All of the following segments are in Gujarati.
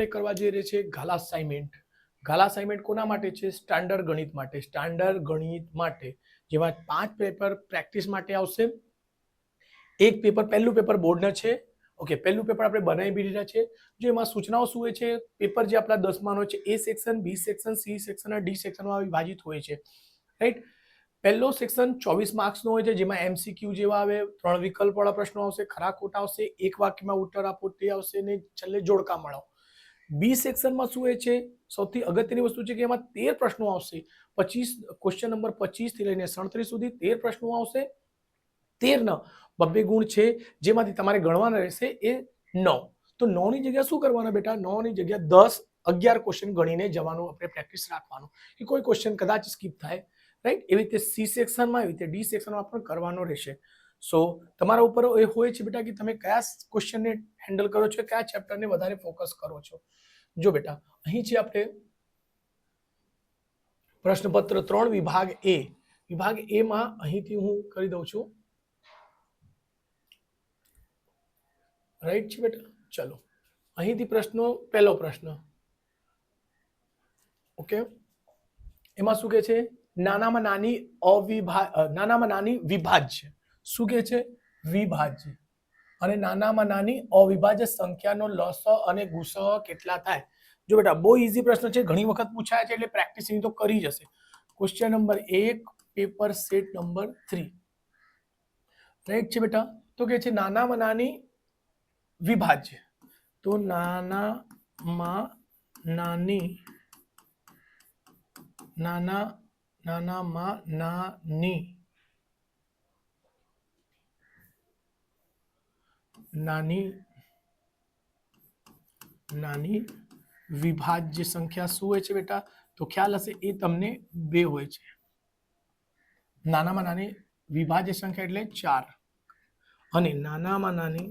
આપણે કરવા જઈ રહ્યા છીએ ગાલા અસાઇનમેન્ટ. ગાલા અસાઇનમેન્ટ કોના માટે છે? સ્ટાન્ડર્ડ ગણિત માટે. સ્ટાન્ડર્ડ ગણિત માટે જેમાં 5 પેપર પ્રેક્ટિસ માટે આવશે. એક પેપર, પહેલું પેપર બોર્ડના છે. ઓકે, પહેલું પેપર આપણે બનાવી બી દીધા છે. જો એમાં સૂચનાઓ શું હોય છે? પેપર જે આપણા 10માં નો છે, એ સેક્શન, બી સેક્શન, સી સેક્શન અને ડી સેક્શનમાં વિભાજિત હોય છે, રાઈટ. પહેલો સેક્શન 24 માર્ક્સનો હોય છે, જેમાં MCQ જેવા આવે, 3 વિકલ્પવાળા પ્રશ્નો આવશે, ખરા ખોટા આવશે, એક વાક્યમાં ઉત્તર આપો તે આવશે ને છેલ્લે જોડકા મળો. બી સેક્શનમાં શું હોય છે? સૌથી અગત્યની વસ્તુ છે કે એમાં 13 પ્રશ્નો આવશે. 25 ક્વેશ્ચન નંબર 25 થી લઈને 37 સુધી 13 પ્રશ્નો આવશે. 13 ન 2 ગુણ છે, જેમાંથી તમારે ગણવાના રહેશે એ 9. તો 9 ની જગ્યા શું કરવાના બેટા? 9 ની જગ્યા 10, 11 ક્વેશ્ચન ગણીને જવાનું, આપણે પ્રેક્ટિસ રાખવાનું કે કોઈ ક્વેશ્ચન કદાચ સ્કીપ થાય, રાઈટ. એવી રીતે સી સેક્શનમાં, એવી રીતે ડી સેક્શનમાં પણ કરવાનો રહેશે. સો તમારા ઉપર એ હોય છે બેટા કે તમે કયા ક્વેશ્ચનને હેન્ડલ કરો છો, કયા ચેપ્ટરને વધારે ફોકસ કરો છો. જો બેટા, અહીં છે આપણે પ્રશ્નપત્ર 3 વિભાગ એ. વિભાગ એ માં અહીંથી હું કરી દઉં છું, રાઈટ છે બેટા. ચલો, અહીંથી પ્રશ્નો, પહેલો પ્રશ્ન, ઓકે. એમાં શું કહે છે? નાનામાં નાની વિભાજ્ય. શું કહે છે? વિભાજ્ય. અને નાનામાં નાની અવિભાજ્ય સંખ્યાનો લસ અને ગુસ કેટલા થાય? જો બેટા, બહુ ઈઝી પ્રશ્ન છે, ઘણી વખત પૂછાય છે, એટલે પ્રેક્ટિસિંગ તો કરી જશે. Question number 1, paper set number 3, right છે બેટા. તો કે છે નાનામાં નાની વિભાજ્ય. તો નાનામાં નાની વિભાજ્ય સંખ્યા શું હોય છે બેટા? તો ખ્યાલ હશે, એ તમને 2 હોય છે. નાનામાં નાની વિભાજ્ય સંખ્યા એટલે 4, અને નાનામાં નાની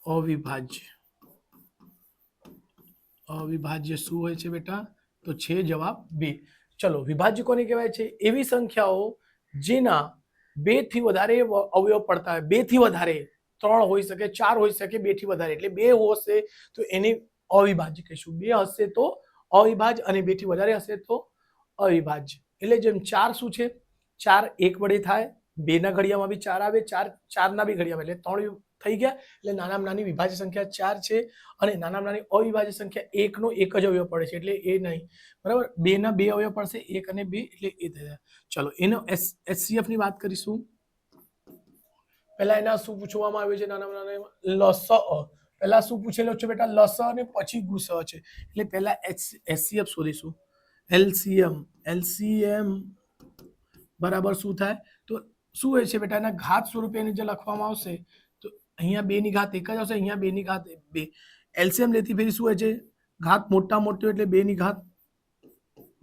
અવિભાજ્ય શું હોય છે બેટા? તો છે જવાબ 2. ચલો, વિભાજ્ય કોને કહેવાય છે? એવી સંખ્યાઓ જેના 2 થી વધારે અવયવ પડતા હોય. 2 થી વધારે, 3 હોઈ શકે, 4 હોઈ શકે, 2 થી વધારે, એટલે 2 હશે તો એને અવિભાજ્ય કહીશું. 2 હશે તો અવિભાજ્ય, અને 2 થી વધારે હશે તો અવિભાજ્ય. એટલે જેમ 4 શું છે? 4 1 વડે થાય, 2 ના ઘડિયામાં બી 4 આવે, 4 ના બી ઘડિયામાં, એટલે 3 થઈ ગયા. એટલે નાનામાં નાની વિભાજ્ય સંખ્યા 4 છે, અને નાનામાં નાની અવિભાજ્ય સંખ્યા 1 નો 1 જ અવયવ પડે છે, એટલે એ નહીં, બરાબર. 2 ના 2 અવયવ પડશે, 1 અને 2, એટલે એ થયા. ચલો, એનો HCF ની વાત કરીશું. પહેલા એના શું પૂછવામાં આવ્યું છે? નાનામાં નાના લસ. પહેલા શું પૂછેલો છે બેટા? લસ, અને પછી ગુસ છે. એટલે પહેલા HCF શોધીશું. LCM બરાબર શું થાય? તો શું હોય છે બેટા? એના ઘાત સ્વરૂપે જે લખવામાં આવશે, તો અહીંયા 2 ની ઘાત 1 જ આવશે, અહીંયા 2 ની ઘાત 2. LCM લેતી ફેરી શું હોય છે? ઘાત મોટા મોટી, એટલે 2 ની ઘાત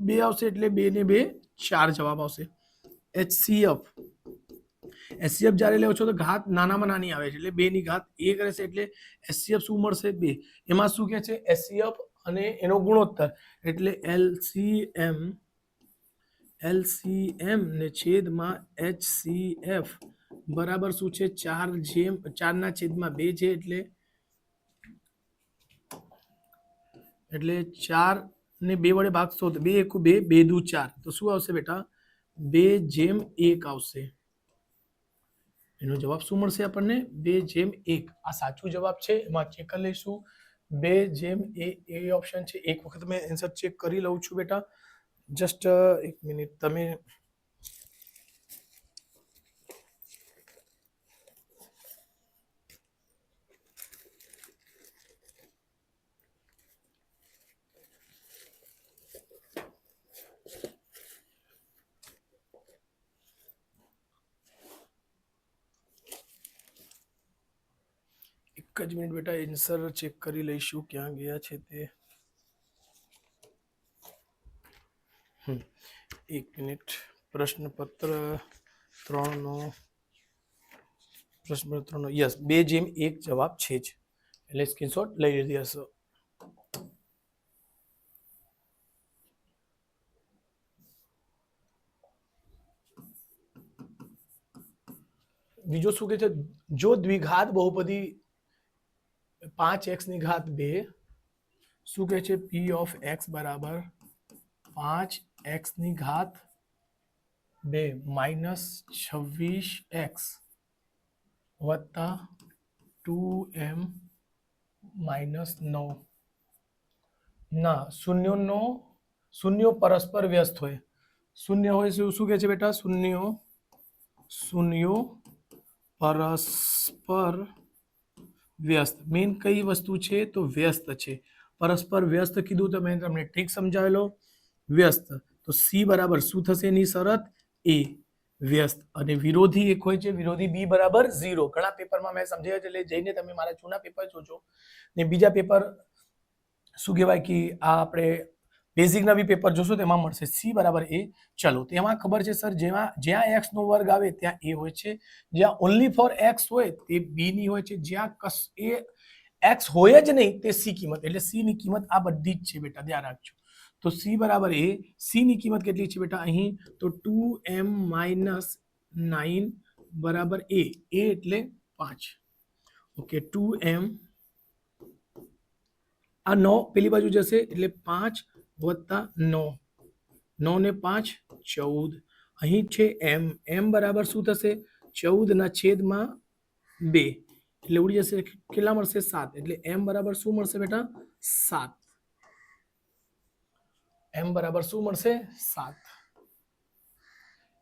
2 આવશે, એટલે 2 ને 2 4 જવાબ આવશે. HCF જ્યારે લેવો છો તો ઘાત નાનામાં નાની આવે છે, એટલે 2 ની ઘાત 1 રહેશે, એટલે HCF શું મળશે? 2. એમાં શું કહે છે? HCF અને એનો ગુણોત્તર, એટલે LCM ને છેદમાં HCF બરાબર શું છે? 4 ના છેદમાં 2 છે, એટલે 4 ને 2 વડે ભાગશો તો 2 એકુ 2, 2 દુ 4, તો શું આવશે બેટા? 2/1 આવશે. એનો જવાબ શું મળશે આપણને? 2/1. આ સાચો જવાબ છે, એમાં ચેક કરી લઈશું. 2/1 એ ઓપ્શન છે. એક વખત મેં આન્સર ચેક કરી લઉં છું બેટા, જસ્ટ 1 મિનિટ. તમે એક જ મિનિટ બેટા, આન્સર ચેક કરી લઈશું ક્યાં ગયા છે તે. 1 મિનિટ. પ્રશ્નપત્ર 3 યસ, 2/1 જવાબ છે જ, એટલે સ્ક્રીનશોટ લઈ લીધી હશે. બીજો શું કહે છે, જો દ્વિઘાત બહુપદી 5x ની ઘાત 2 શું કહે છે, p ઓફ x બરાબર 5x ની ઘાત 2 માઇનસ 26x વત્તા 2m માઇનસ 9 ના શૂન્યો પરસ્પર વ્યસ્ત હોય, શૂન્ય હોય શું કહે છે બેટા, શૂન્યો પરસ્પર વ્યસ્ત. મેન કઈ વસ્તુ છે તો વ્યસ્ત છે, પરસ્પર વ્યસ્ત કીધું તો મેં તમને ટ્રીક સમજાવેલો, વ્યસ્ત તો સી બરાબર શું થશે એની શરત એ વ્યસ્ત, અને વિરોધી એક હોય છે, વિરોધી બી બરાબર 0. ઘણા પેપરમાં મેં સમજાવ્યું છે, એટલે જઈને તમે મારા જૂના પેપર જોજો ને બીજા પેપર શું કહેવાય કે આ આપણે બેઝિકના બી પેપર જોશો તેમાં મળશે સી બરાબર એ. ચલો તેમાં ખબર છે સર, જ્યાં એક્સ નો વર્ગ આવે ત્યાં એ હોય છે, જ્યાં ઓનલી ફોર એક્સ હોય તે બી ની હોય છે, જ્યાં એ એક્સ હોય જ નહીં તે સી કિંમત, એટલે સી ની કિંમત આ બધી જ છે બેટા, ધ્યાન રાખજો. તો સી બરાબર એ, સી ની કિંમત કેટલી છે બેટા અહીં તો 2m માઇનસ 9 બરાબર એ એટલે 5. ઓકે 2m આ 9 પેલી બાજુ જશે એટલે 5 વત્તા 9, 9 ને 5 14, અહીં છે m બરાબર શું થશે 14 ના છેદમાં 2 એટલે ઉડી જશે, કેટલા મળશે 7, એટલે m બરાબર શું મળશે બેટા 7, m બરાબર શું મળશે 7.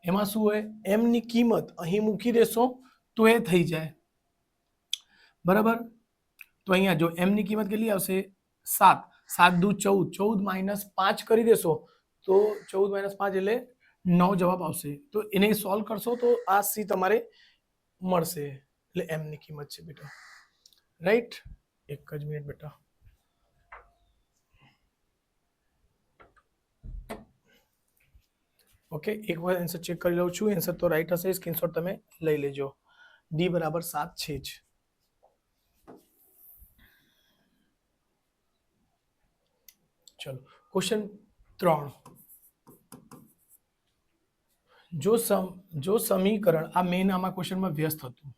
એમાં શું હોય, m ની કિંમત અહીં મૂકી દેશો તો એ થઈ જાય બરાબર. તો અહીંયા જો m ની કિંમત કેટલી આવશે 7, 7 દુ 14, 14 માઇનસ 5 કરી દેશો તો 14 માઇનસ 5 એટલે 9 જવાબ આવશે. તો એને સોલ્વ કરશો તો આ સી તમારે મળશે, એટલે m ની કિંમત છે બેટા, રાઈટ. એક જ મિનિટ બેટા, ઓકે એક વાર આન્સર ચેક કરી લઉં છું, આન્સર તો રાઈટ હશે, સ્ક્રીનશોટ તમે લઈ લેજો. ડી બરાબર 7 છે જ. ચલો ક્વેશ્ચન 3, જો સમીકરણ આ મેન આમાં ક્વેશ્ચનમાં વ્યસ્ત હતું,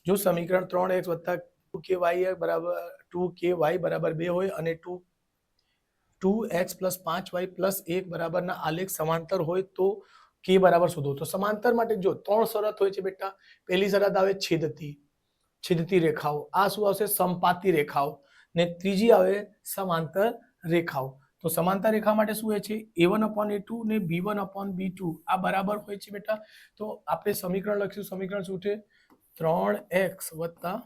જો સમીકરણ 3x વત્તા 2ky બરાબર 2ky બરાબર 2 હોય અને 2x પ્લસ 5y પ્લસ 1 બરાબરના આલેખ સમાંતર હોય તો k બરાબર શોધો. તો સમાંતર માટે જો 3 શરત હોય છે બેટા, પહેલી શરત આવે છેદતી રેખાઓ, આ શું આવશે સમપાતી રેખાઓ, ને ત્રીજી આવે સમાંતર રેખાઓ. તો સમાંતર રેખા માટે શું હોય છે a1/a2 ને b1/b2 આ બરાબર હોય છે બેટા. તો આપણે સમીકરણ લખીશું, સમીકરણ શું છે 3x વત્તા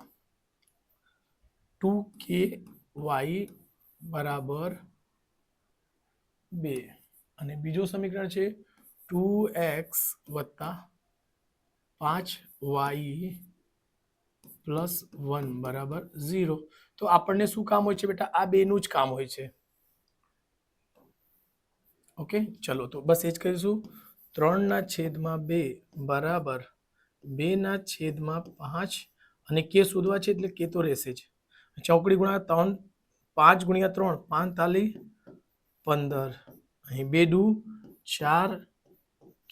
2ky બરાબર 2 અને બીજો સમીકરણ છે 2x વત્તા 5y પ્લસ 1 બરાબર 0. તો આપણને શું કામ હોય છે બેટા, આ બેનું જ કામ હોય છે. ઓકે ચલો તો બસ એ જ કરીશું. 3/2 બરાબર 2/5 અને કે શોધવા છે એટલે કે તો રહેશે જ. ચોકડી ગુણ્યા 3, 5 ગુણ્યા 3 5 તાલી 15, અહીં 2 દુ 4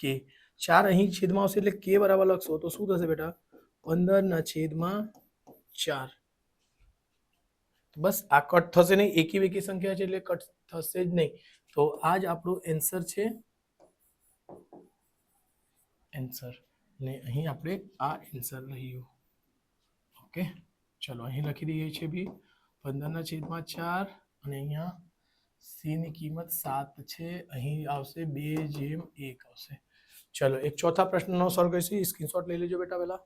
કે 4 અહીં છેદમાં આવશે એટલે કે બરાબર લખશો તો શું થશે બેટા 15/4. બસ આ કટ થશે નહીં, એકી બેકી સંખ્યા છે એટલે કટ થશે જ નહીં. તો આ જ આપણું આન્સર છે, આન્સર ને અહીં આપણે આ આન્સર રહ્યું. ઓકે ચલો અહીં લખી દઈએ છીએ બી 15/4 અને અહીંયા સી ની કિંમત 7 છે, અહીં આવશે 2/1 આવશે. ચલો એક ચોથા પ્રશ્નનો સોલ્વ કરીશું, સ્ક્રીનશોટ લઈ લેજો બેટા પહેલા.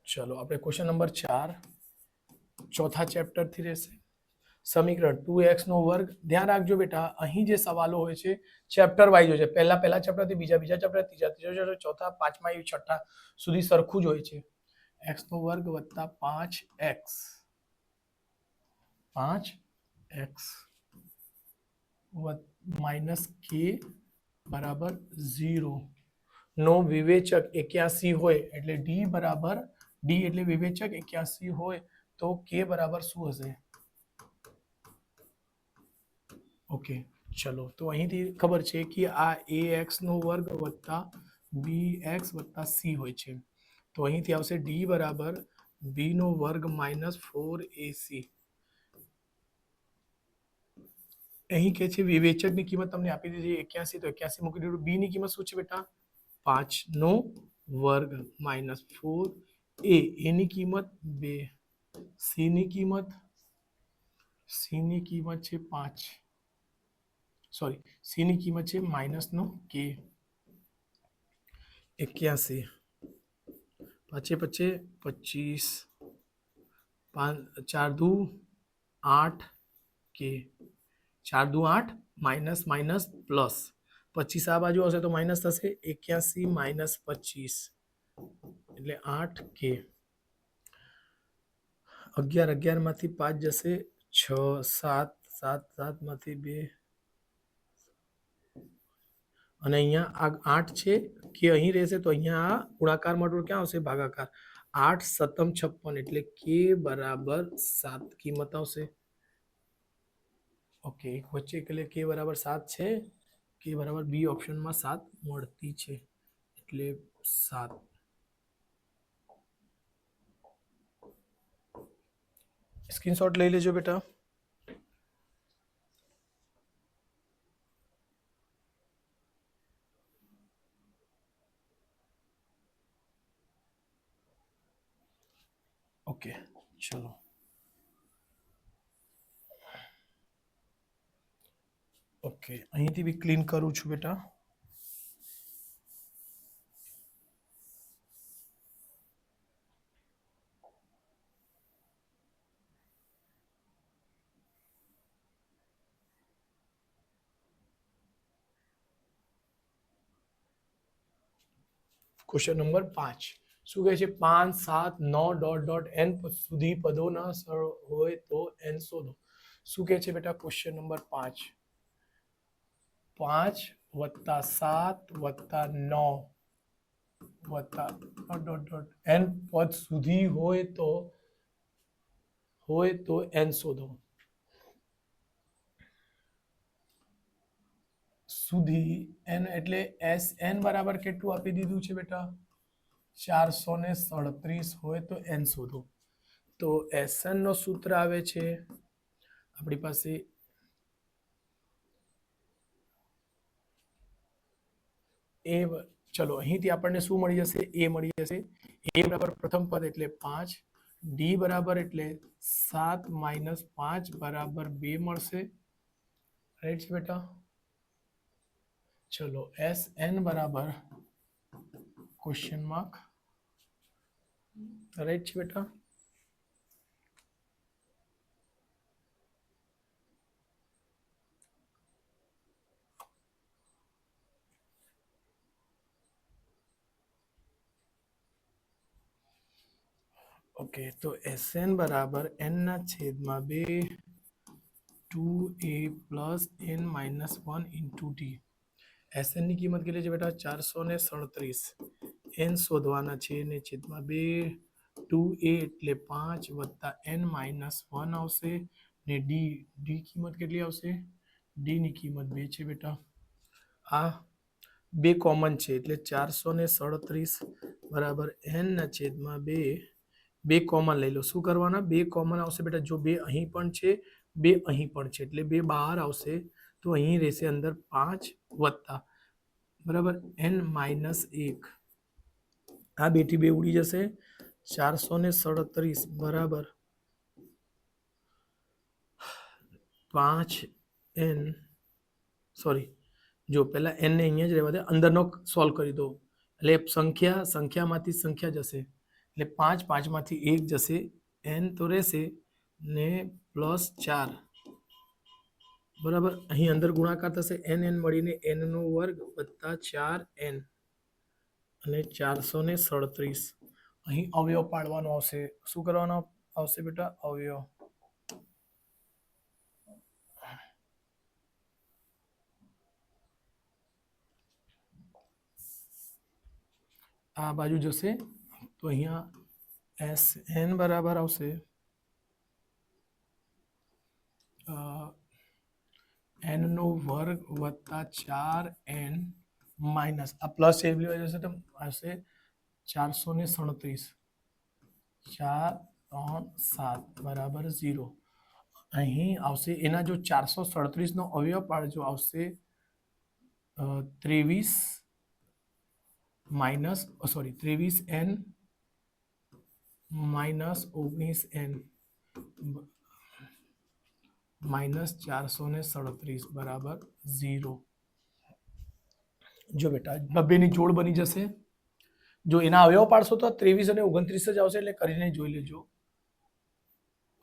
ચલો આપણે ક્વેશ્ચન નંબર 4 ચોથા ચેપ્ટર થી રહેશે. સમીકરણ 2x નો વર્ગ, ધ્યાન રાખજો બેટા અહીં જે સવાલો હોય છે ચેપ્ટર વાઇઝ હોય છે, પહેલા ચેપ્ટર થી બીજા ચેપ્ટર, ત્રીજો ચેપ્ટર, ચોથા પાંચમા એ છઠ્ઠા સુધી સરખું જ હોય છે. x નો વર્ગ વત્તા 5x માઇનસ k બરાબર 0 નો વિવેચક 81 હોય એટલે ડી એટલે વિવેચક 81 હોય તો k બરાબર શું હશે ઓકે, ચલો તો અહીંથી ખબર છે કે આ એ એક્સ નો વર્ગ વત્તા બી એક્સ વત્તા સી હોય છે, તો અહીંથી આવશે ડી બરાબર બી નો વર્ગ માઇનસ 4ac. અહીં કે છે વિવેચકની કિંમત તમને આપી દીધી 81, તો 81 મૂકી દીધું. બી ની કિંમત શું છે બેટા? 5 નો વર્ગ માઇનસ 4 એની કિંમત 2, સી ની કિંમત છે 5, સોરી સી ની કિંમત છે માઇનસ નો કે 81, પચે 25, 4 દુ 8 કે 4 દુ 8 માઇનસ માઇનસ પ્લસ 25 આ બાજુ આવશે તો માઇનસ થશે 81 માઇનસ 25 એટલે 8 કે 11 11 માંથી 5 જશે 6 7 7 7 માંથી 2 અને અહીંયા આ 8 છે કે અહીં રહેશે તો અહીંયા આ ગુણાકાર માટે ક્યાં આવશે? ભાગાકાર. 8 સતમ 56 એટલે કે બરાબર 7 કિંમત આવશે. ઓકે, એક વચ્ચે એટલે કે બરાબર 7 છે, કે બરાબર બી ઓપ્શનમાં 7 મળતી છે એટલે 7. સ્ક્રીનશોટ લઈ લેજો બેટા. ઓકે, ચલો ઓકે, અહીંથી બી ક્લીન કરું છું બેટા. ક્વેશ્ચન નંબર 5 શું કહે છે? 5 7 9 ડોટ ડોટ n સુધી પદોના સરળ હોય તો n શોધો. શું કહે છે બેટા? ક્વેશ્ચન નંબર 5 5 વત્તા 7 વત્તા 9 વત્તા ડોટ ડોટ n પદ સુધી હોય તો n શોધો. સુધી n એટલે Sn બરાબર કેટલું આપી દીધું છે બેટા? 437 હોય તો n શોધો. તો Sn નો સૂત્ર આવે છે આપણી પાસે એ. ચલો અહીંથી આપણને શું મળી જશે? એ મળી જશે. એ બરાબર પ્રથમ પદ એટલે 5, ડી બરાબર એટલે 7 માઇનસ 5 બરાબર 2 મળશે. રાઈટ છે બેટા? ચલો Sn બરાબર ક્વેશ્ચન માર્ક. રાઈટ છે બેટા? ઓકે, તો Sn બરાબર n ના છેદમાં 2 2a plus n minus 1 into D. Sn ની કિંમત કેટલી છે બેટા? 437. n શોધવાના છે ને છેદમાં 2 2a એટલે 5 વત્તા n માઇનસ 1 આવશે ને ડી કિંમત કેટલી આવશે? ડી ની કિંમત 2 છે બેટા. આ 2 કોમન છે એટલે 437 બરાબર n ના છેદમાં 2 કોમન લઈ લો. શું કરવાના? 2 કોમન આવશે બેટા. જો 2 અહીં પણ છે 2 અહીં પણ છે એટલે 2 બહાર આવશે તો અહીં રહેશે અંદર 5 વત્તા બરાબર n માઇનસ 1. આ 2 થી 2 ઉડી જશે. 437 બરાબર 5n, સોરી જો પહેલા n ને અહીંયા જ રહેવા દે, અંદરનો સોલ્વ કરી દો એટલે સંખ્યામાંથી સંખ્યા જશે એટલે 5 5 માંથી 1 જશે, n તો રહેશે ને પ્લસ 4 બરાબર. અહીં અંદર ગુણાકાર થશે n મળીને n નો વર્ગ વત્તા 4n અને 437. અહીં અવયવ પાડવાનો આવશે. શું કરવાનો આવશે બેટા? અવયવ. આ બાજુ જશે તો અહીંયા Sn બરાબર આવશે એન નો વર્ગ વત્તા 4n માઇનસ આ પ્લસ એ જશે તો આવશે 437 4 3 7 બરાબર 0. અહીં આવશે એના જો 437 નો અવયવ પાડજો આવશે 23 minus sorry 23n minus 19n minus 437 બરાબર 0. જો બેટા 90 ની જોડ બની જશે. જો એના અવયવ પાડશો તો 23 અને 29 જ આવશે એટલે કરીને જોઈ લેજો.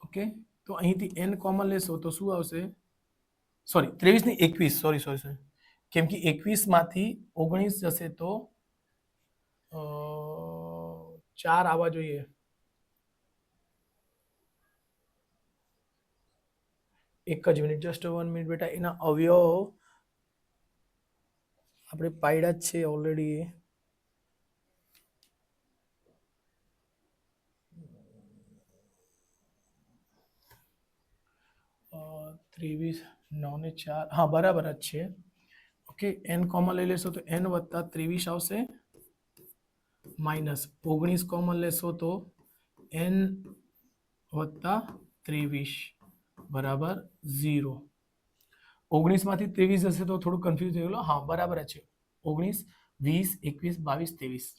ઓકે તો અહીંથી n કોમન લેશો તો શું આવશે સોરી 23 ની 21 સોરી કેમ કે 21 માંથી 19 જશે તો 4 આવવા જોઈએ. એક જ મિનિટ જસ્ટ 1 મિનિટ બેટા એના અવયવ આપણે પાડ્યા જ છે ઓલરેડી. 23 9 ને 4 હા બરાબર જ છે. ઓકે n કોમન લઈ લેશો તો n વત્તા 23 આવશે માઇનસ 19 કોમન લેશો તો n વત્તા 23 બરાબર 0. 19 માંથી 23 જશે તો થોડું કન્ફ્યુઝ થઈ ગયેલું. હા બરાબર જ છે 19 20 21 22 23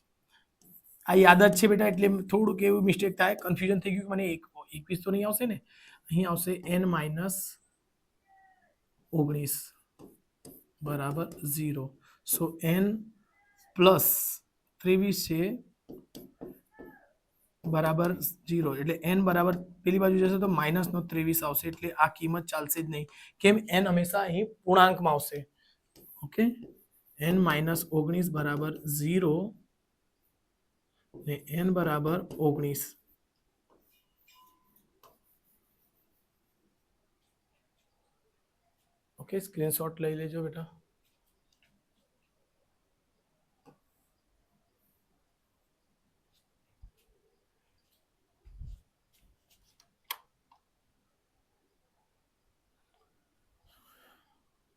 આ યાદ જ છે બેટા એટલે થોડુંક એવું મિસ્ટેક થાય કન્ફ્યુઝન થઈ ગયું મને 21 તો નહીં આવશે ને અહીં આવશે n માઇનસ 19 બરાબર 0. સો n પ્લસ 23 છે બરાબર 0 એટલે n બરાબર પેલી બાજુ જશે તો માઇનસ નો 23 આવશે એટલે આ કિંમત ચાલશે જ નહીં. કેમ n હંમેશા અહીં પૂર્ણાંકમાં આવશે. ઓકે n માઇનસ 19 બરાબર 0 ને n બરાબર 19. ઓકે સ્ક્રીનશોટ લઈ લેજો બેટા.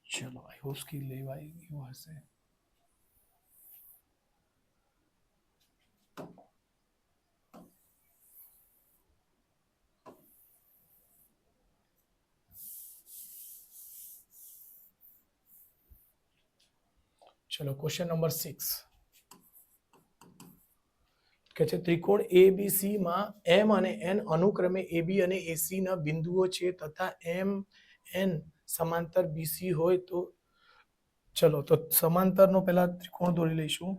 ચલો આઈ હોપ કે લેવાઈ ગયું હશે. ચલો ક્વેશ્ચન નંબર 6 કે છે ત્રિકોણ એબીસી માં m અને n અનુક્રમે AB અને AC ના બિંદુઓ છે તથા m n સમાંતર BC હોય તો ચલો તો સમાંતરનો પહેલા ત્રિકોણ દોરી લઈશું.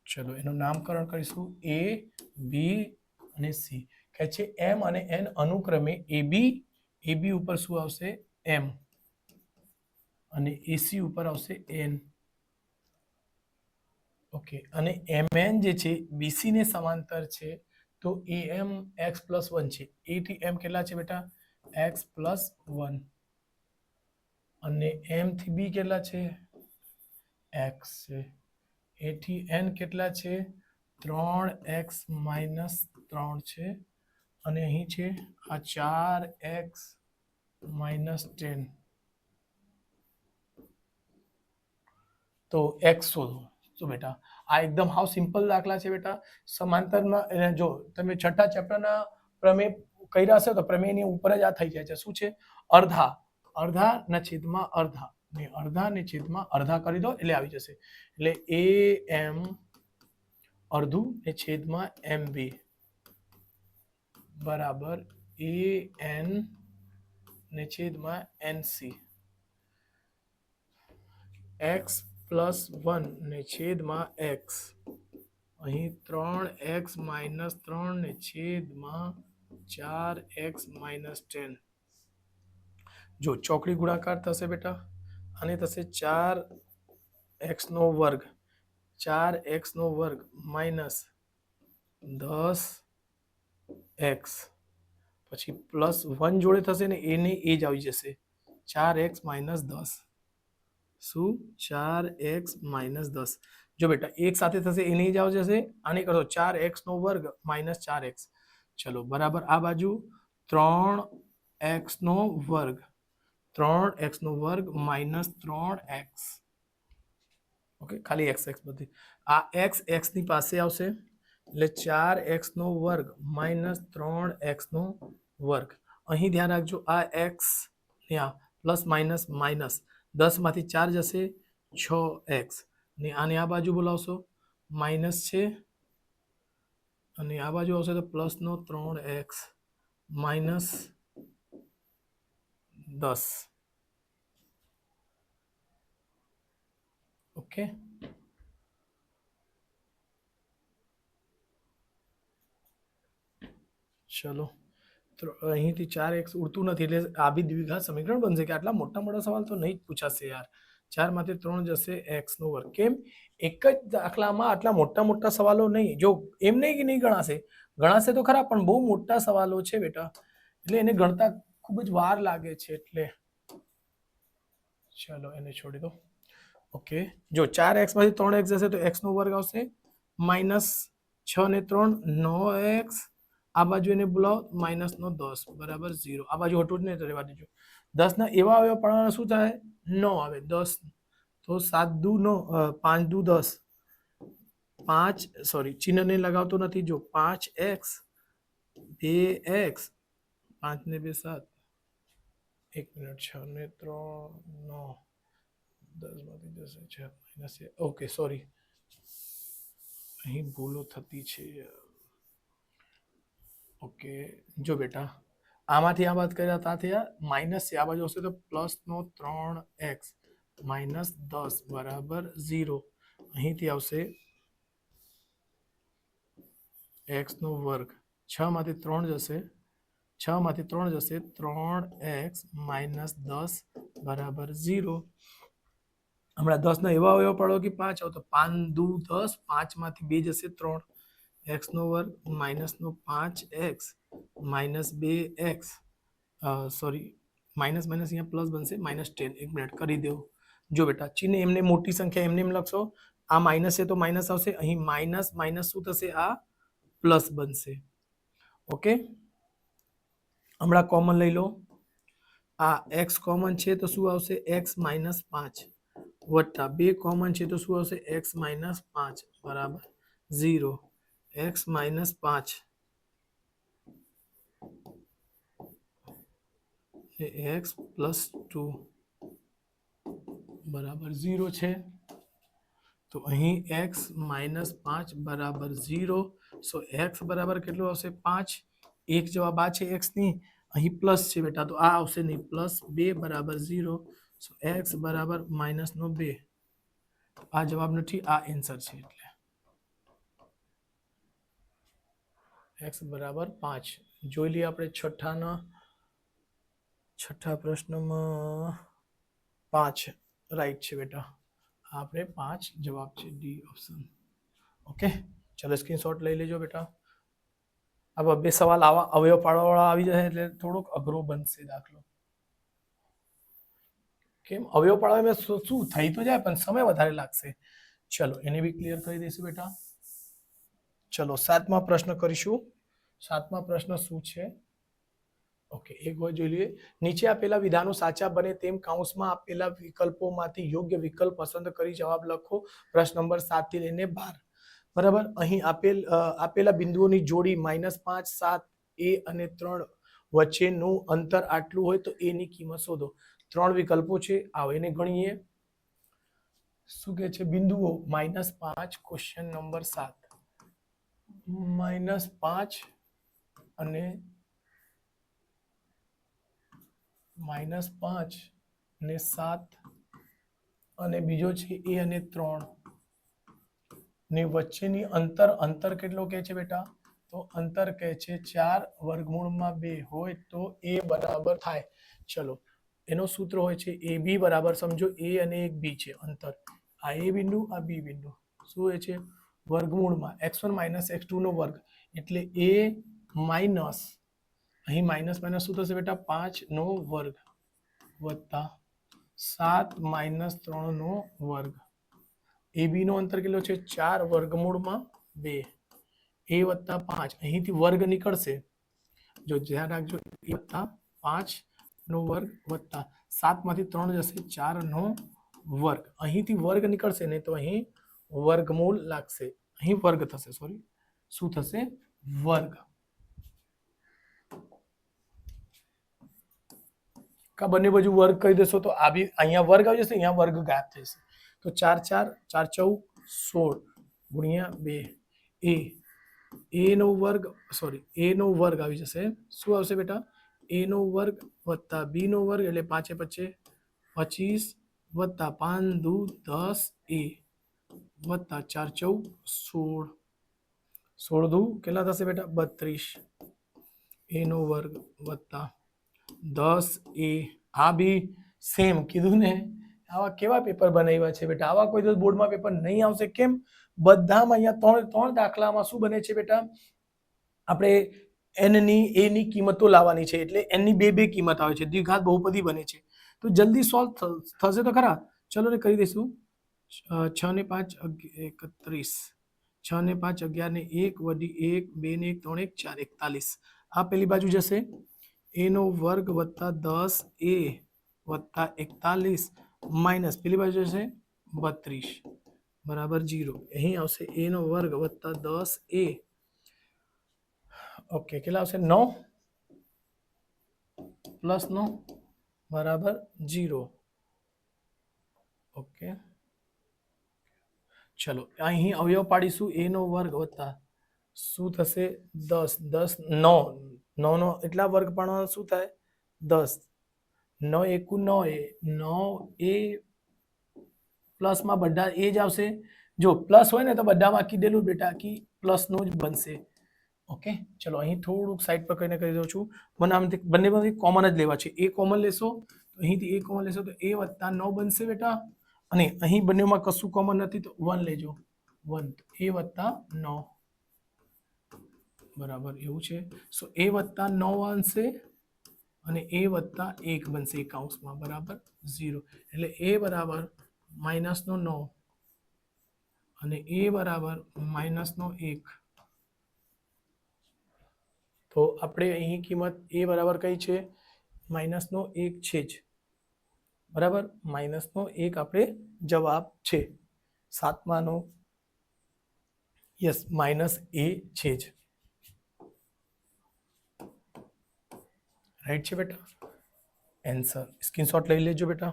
ચલો એનું નામકરણ કરીશું A B અને C. કહે છે m અને n અનુક્રમે AB ઉપર શું આવશે m અને AC ઉપર આવશે n. ઓકે અને mn જે છે BC ને સમાંતર છે તો am x plus 1 છે. A થી m કેટલા છે બેટા x plus 1 અને m થી b કેટલા છે x છે. a થી n કેટલા છે 3x minus 3 છે અને અહીં છે આ 4x minus 10. તો x શોધો. તો બેટા આ એકદમ હાવ સિમ્પલ દાખલા છે બેટા. સમાંતરમાં જો તમે છઠ્ઠા ચેપ્ટરના પ્રમેય કર્યા હશે તો પ્રમેયની ઉપર જ આ થઈ જાય છે. શું છે અર્ધા અર્ધાના છેદમાં અર્ધા ને અર્ધાને છેદમાં અર્ધા કરી દો એટલે આવી જશે. એટલે am અર્ધું ને છેદમાં mb બરાબર an ને છેદમાં nc x plus 1 ને છેદમાં x અહીં 3x minus 3 ને છેદમાં 4x minus 10. જો ચોકડી ગુણાકાર થશે બેટા અને થશે 4x નો વર્ગ 4x નો વર્ગ માઇનસ 10x પછી પ્લસ 1 જોડે થશે ને એને એ જ આવી જશે 4x minus 10 શું 4x minus 10. જો બેટા એક સાથે થશે એની જ જશે આને કરો 4x નો વર્ગ માઇનસ 4x ચલો બરાબર આ બાજુ 3x નો વર્ગ 3x નો વર્ગ માઇનસ 3x ઓકે ખાલી x બધી આ x ની પાસે આવશે એટલે 4x નો વર્ગ માઇનસ 3x નો વર્ગ અહીં ધ્યાન રાખજો આ x ત્યાં પ્લસ માઇનસ માઇનસ 10 માંથી 4 જશે 6x ને આને આ બાજુ બોલાવશો માઇનસ છે અને આ બાજુ આવશે તો પ્લસ નો 3x માઇનસ 10 ઓકે ચલો તો અહીંથી 4x ઉડતું નથી એટલે આ બી દ્વિઘાત સમીકરણ બનશે કે આટલા મોટા મોટા સવાલ તો નહીં જ પૂછાશે યાર 4 માંથી 3 જશે x નો વર્ગ કેમ એક જ દાખલામાં આટલા મોટા સવાલો નહીં જો એમ નહીં કે નહીં ગણાશે તો ખરા પણ બહુ મોટા સવાલો છે બેટા એટલે એને ગણતા ખૂબ જ વાર લાગે છે એટલે ચલો એને છોડી દો ઓકે જો 4x માંથી 3x જશે તો x નો વર્ગ આવશે માઇનસ 6 ને 3 9x આ બાજુ એને બોલાવો માઇનસ નો 10 બરાબર 0 આ બાજુ હટવું જ નહીં રહેવા દેજો 10 ના એવા અવયવ પડવાના શું થાય 9 આવે 10 તો 7 દુ 9 5 દુ 10 5 સોરી ચિહ્નને લગાવતો નથી જો 5x 2x 5 ને 2 7 1 મિનિટ 6 ને 3 9 10 માંથી જશે 6 માઇનસ ઓકે સોરી અહીં ભૂલો થતી છે ઓકે જો બેટા આમાંથી આ વાત કર્યા તા થયા માઇનસ છે આ બાજુ હશે તો પ્લસ નો 3x માઇનસ 10 બરાબર 0 અહીંથી આવશે x નો વર્ગ 6 માંથી 3 જશે 6 માંથી 3 જશે 3x માઇનસ 10 બરાબર 0 હમણાં 10 ના એવા અવયવ પાડો કે 5 આવો તો 5 દુ 10 5 માંથી 2 જશે 3 x નો વર્ગ માઇનસ નો 5x minus 2x sorry minus minus અહીંયા પ્લસ બનશે માઇનસ 10 એક મિનિટ કરી દેવું જો બેટા ચિહ્ન એમને મોટી સંખ્યા એમને એમ લખશો આ માઇનસ છે તો માઇનસ આવશે અહીં માઇનસ માઇનસ શું થશે આ પ્લસ બનશે ઓકે હમણાં કોમન લઈ લો આ x કોમન છે તો શું આવશે x માઇનસ 5 વત્તા 2 કોમન છે તો શું આવશે x માઇનસ 5 બરાબર 0 x માઇનસ 5 x પ્લસ 2 બરાબર 0 છે તો અહીં x માઇનસ 5 બરાબર 0 સો x બરાબર કેટલું આવશે 5 એક જવાબ આ છે x ની અહીં પ્લસ છે બેટા તો આ આવશે નહીં પ્લસ 2 બરાબર 0 સો x બરાબર માઇનસ નો 2 આ જવાબ નથી આ આન્સર છે એટલે x બરાબર 5 જોઈ લઈએ આપણે છઠ્ઠા પ્રશ્નમાં 5 રાઈટ છે બેટા આપણે 5 જવાબ છે ડી ઓપ્શન ઓકે ચલો સ્ક્રીનશોટ લઈ લેજો બેટા अब બે સવાલ આવા અવયવ પાડવાવાળા આવી જાય એટલે થોડોક અઘરો બનશે દાખલો કેમ અવયવ પાડવામાં શું થઈ તો જાય પણ સમય વધારે લાગશે ચલો એને બી ક્લિયર કરી દઈશું બેટા ચલો સાતમા પ્રશ્ન કરીશું સાતમા પ્રશ્ન શું છે ઓકે એક વાર જોઈ લઈએ નીચે આપેલા વિધાનો સાચા બને તેમ કૌંસમાં આપેલા વિકલ્પોમાંથી યોગ્ય વિકલ્પ પસંદ કરી જવાબ લખો પ્રશ્ન નંબર 7 થી લઈને 12 બરાબર અહીં આપેલા બિંદુઓની જોડી -5 7 a અને 3 વચ્ચેનું અંતર આટલું હોય તો a ની કિંમત શોધો ત્રણ વિકલ્પો છે આવો એને ગણીએ શું કહે છે બિંદુઓ -5 ક્વેશ્ચન નંબર 7 -5 અને -5 અને 7 અને બીજો છે a અને 3 ને વચ્ચેની અંતર કેટલો કહે છે બેટા તો અંતર કહે છે 4 વર્ગમૂળમાં 2 હોય તો a બરાબર થાય ચલો એનો સૂત્ર હોય છે ab બરાબર સમજો a અને એક b છે અંતર આ a બિંદુ આ b બિંદુ શું હોય છે વર્ગમૂળમાં x1 - x2 નો વર્ગ એટલે a માઈનસ અહીં માઈનસ માઈનસ શું થશે બેટા 5 નો વર્ગ વત્તા 7 - 3 નો વર્ગ એ બી નો અંતર કેટલો છે 4 વર્ગમૂળમાં 2 એ વત્તા 5 અહીંથી વર્ગ નીકળશે જો ધ્યાન રાખજો એ વત્તા 5 નો વર્ગ વત્તા 7 માંથી 3 જશે 4 નો વર્ગ અહીંથી વર્ગ નીકળશે ને તો અહીં વર્ગમૂળ લાગશે અહીં વર્ગ થશે સોરી શું થશે વર્ગ કા બંને બાજુ વર્ગ કરી દેશો તો આ બી અહીંયા વર્ગ આવી જશે અહીંયા વર્ગ ગાયબ થશે તો 4 4 4 14 16 ગુણ્યા 2 એ નો વર્ગ સોરી એ નો વર્ગ આવી જશે શું આવશે બેટા એ નો વર્ગ વત્તા બી નો વર્ગ એટલે 5 25 25 વત્તા 5 દુ 10 એ વત્તા 4 14 16 16 દુ કેટલા થશે બેટા 32 એ નો વર્ગ વત્તા 10 એ આ બી સેમ કીધું ને આવા કેવા પેપર બનાવ્યા છે બેટા આવા કોઈ દિવસ બોર્ડમાં પેપર નહીં આવશે કેમ બધામાં અહીંયા ત્રણ દાખલામાં શું બને છે બેટા આપણે n ની a ની કિંમતો લાવવાની છે એટલે n ની બે કિંમત આવે છે દ્વિઘાત બહુપદી બને છે તો જલ્દી સોલ્વ થશે તો ખરા ચલો ને કરી દઈશું 6 ને 5 31 6 ને 5 11 ને 1 વડી 1 2 ને 1 3 1 4 41 આ પેલી બાજુ જશે a નો વર્ગ વત્તા 10 a વત્તા 41 માઇનસ પેલી બાજુ જશે 32 બરાબર 0 અહીં આવશે a નો વર્ગ વત્તા 10 a ઓકે કેટલા આવશે 9 પ્લસ 9 બરાબર 0 ઓકે ચલો અહીં અવયવ પાડીશું a નો વર્ગ વત્તા શું થશે 10 10 9 9 નો એટલા વર્ગ પાડવાનો શું થાય 10 9 એકુ 9 એ 9 એ પ્લસ માં બધા એ જ આવશે જો પ્લસ હોય ને તો બધામાં કીધેલું બેટા કે પ્લસ નો જ બનશે ઓકે ચલો અહીં થોડુંક સાઈડ પર કરીને કરી દઉં છું મને આમથી બંનેમાંથી કોમન જ લેવા છે એ કોમન લેશો અહીંથી એ કોમન લેશો તો એ વત્તા 9 બનશે બેટા અને અહીં બંનેમાં કશું કોમન નથી તો 1 લેજો 1 એ વત્તા 9 બરાબર એવું છે સો એ વત્તા 9 બનશે અને એ વત્તા 1 બનશે કૌંસમાં બરાબર 0 એટલે એ બરાબર માઇનસ નો 9 અને એ બરાબર માઇનસ નો 1 તો આપણે અહીં કિંમત એ બરાબર કઈ છે માઇનસ નો 1 છે જ બરાબર માઇનસ નો 1 આપણે જવાબ છે સાતમાનો યસ માઇનસ એ છે જ રાઈટ છે બેટા આન્સર સ્ક્રીનશોટ લઈ લેજો બેટા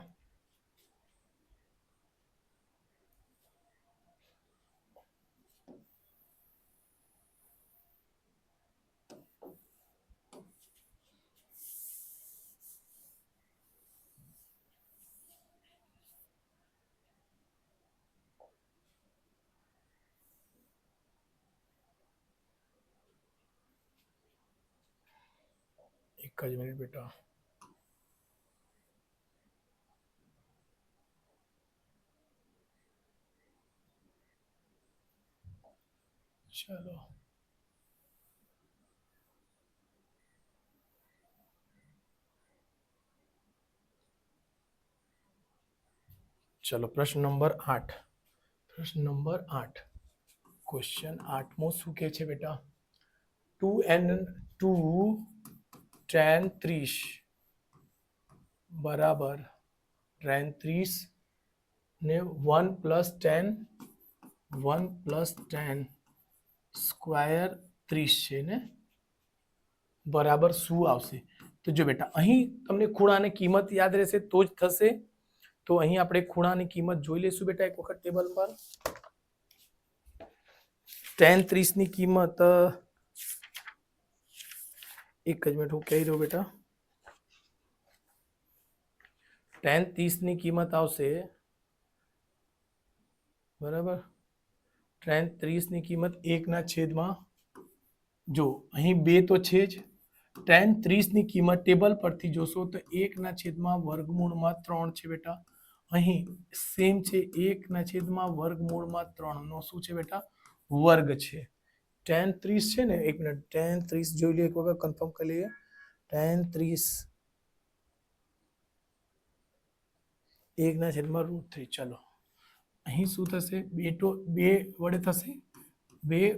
એક જ મિનિટ બેટા ચલો ચલો પ્રશ્ન નંબર 8 પ્રશ્ન નંબર 8 ક્વેશ્ચન 8મો શું કહે છે બેટા 2n 2 tan 30 બરાબર tan 30 ને 1 પ્લસ 10 1 પ્લસ 10 સ્ક્વાયર 30 છે ને બરાબર શું આવશે તો જો બેટા અહીં તમને ખૂણાની કિંમત યાદ રહેશે તો જ થશે તો અહીં આપણે ખૂણાની કિંમત જોઈ લઈશું બેટા એક વખત ટેબલ પર tan 30 ની કિંમત એક જ મિનિટ હું કહી દઉં બેટા tan 30 ની કિંમત આવશે બરાબર tan 30 ની કિંમત 1 ના છેદમાં જો અહીં 2 તો છે જ tan 30 ની કિંમત ટેબલ પરથી જોશો તો 1 ના છેદમાં વર્ગમૂળમાં 3 છે બેટા અહીં સેમ છે 1 ના છેદમાં વર્ગમૂળમાં 3 નો શું છે બેટા વર્ગ છે tan 30 છે ને એક મિનિટ tan 30 જોઈ લઈએ એક વખત કન્ફર્મ કરી લઈએ tan 30 1 ના છેદમાં √3 ચલો અહીં શું થશે? 2 વડે થશે. 2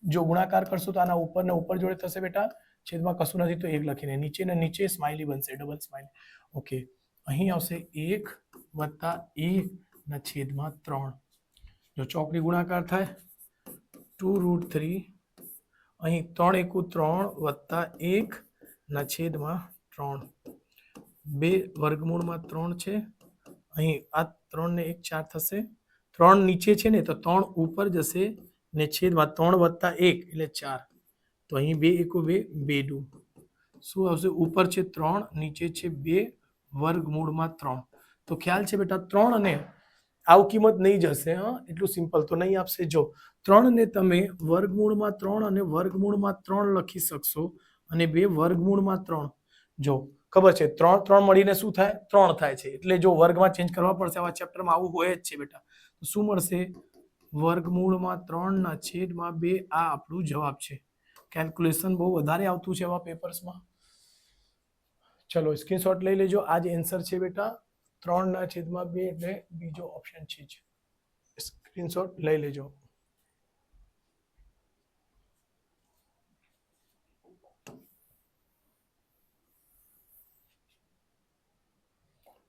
જો ગુણાકાર કરશો તો આના ઉપર ને ઉપર જોડે થશે બેટા. છેદમાં કશું નથી તો 1 લખીને નીચે ને નીચે સ્માઇલી બનશે, ડબલ સ્માઇલી. ઓકે, અહીં આવશે 1 + 1 ના છેદમાં 3. જો ચોકડી ગુણાકાર થાય 2√3. અહીં 3 × 3 + 1 ના છેદમાં 3. 2 વર્ગમૂળમાં 3 છે. અહીં આ 3 ને 1 4 થશે. 3 નીચે છે ને તો 3 ઉપર જશે ને છેદમાં 3 + 1 એટલે 4. તો અહીં 2 × 2 2 2. શું આવશે? ઉપર છે 3, નીચે છે 2 વર્ગમૂળમાં 3. તો ખ્યાલ છે બેટા 3 અને આવું કિંમત નહીં જશે. એટલું સિમ્પલ તો નહીં આપશે. જો 3 ને તમે વર્ગમૂળમાં 3 અને વર્ગમૂળમાં 3 લખી શકશો અને 2 વર્ગમૂળમાં 3. જો ખબર છે 3 3 મળીને શું થાય? 3 થાય છે. એટલે જો વર્ગમાં ચેન્જ કરવા પડશે. આવા ચેપ્ટરમાં આવું હોય જ છે બેટા. તો શું મળશે? વર્ગમૂળમાં 3 ના છેદમાં 2. આ આપણું જવાબ છે. કેલ્ક્યુલેશન બહુ વધારે આવતું છે આવા પેપર્સમાં. ચલો સ્ક્રીનશોટ લઈ લેજો. આ જ એન્સર છે બેટા. 3 ના છેદમાં 2 એટલે બીજો ઓપ્શન છે. સ્ક્રીનશોટ લઈ લેજો.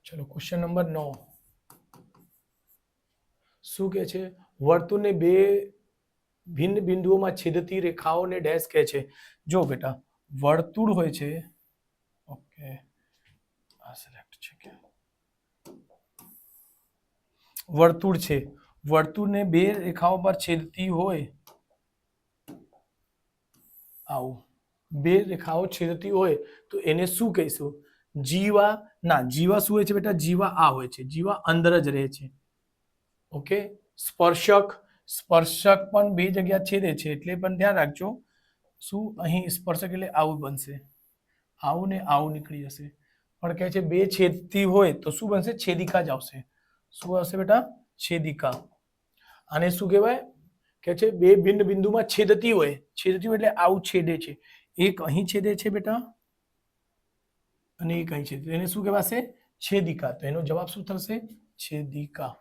ચલો ક્વેશ્ચન નંબર 9. શું કહે છે? વર્તુળને 2 ભિન્ન બિંદુઓમાં છેદતી રેખાઓને ડેશ કહે છે. જો બેટા વર્તુળ હોય છે. ઓકે, આ સિલેક્ટ છે કે વર્તુળ છે. વર્તુળને 2 રેખાઓ પર છેદતી હોય, આવું 2 રેખાઓ છેદતી હોય તો એને શું કહીશું? જીવા. ના, જીવા શું હોય છે બેટા? જીવા આ હોય છે. જીવા અંદર જ રહે છે. ઓકે, સ્પર્શક. સ્પર્શક પણ 2 જગ્યા છેદે છે એટલે પણ ધ્યાન રાખજો. શું અહીં સ્પર્શક એટલે આવું બનશે, આવું ને આવું નીકળી જશે. પણ કહે છે 2 છેદતી હોય તો શું બનશે? છેદિકા જ આવશે. શું આવશે બેટા? છેદિકા. આને શું કહેવાય? કે છે 2 ભિન્ન બિંદુમાં છેદતી હોય. છેદતી હોય એટલે આવું છેદે છે. એક અહીં છેદે છે બેટા અને એક અહીં છેદે. એને શું કહેવાશે? છેદિકા. તો એનો જવાબ શું થશે? છેદિકા.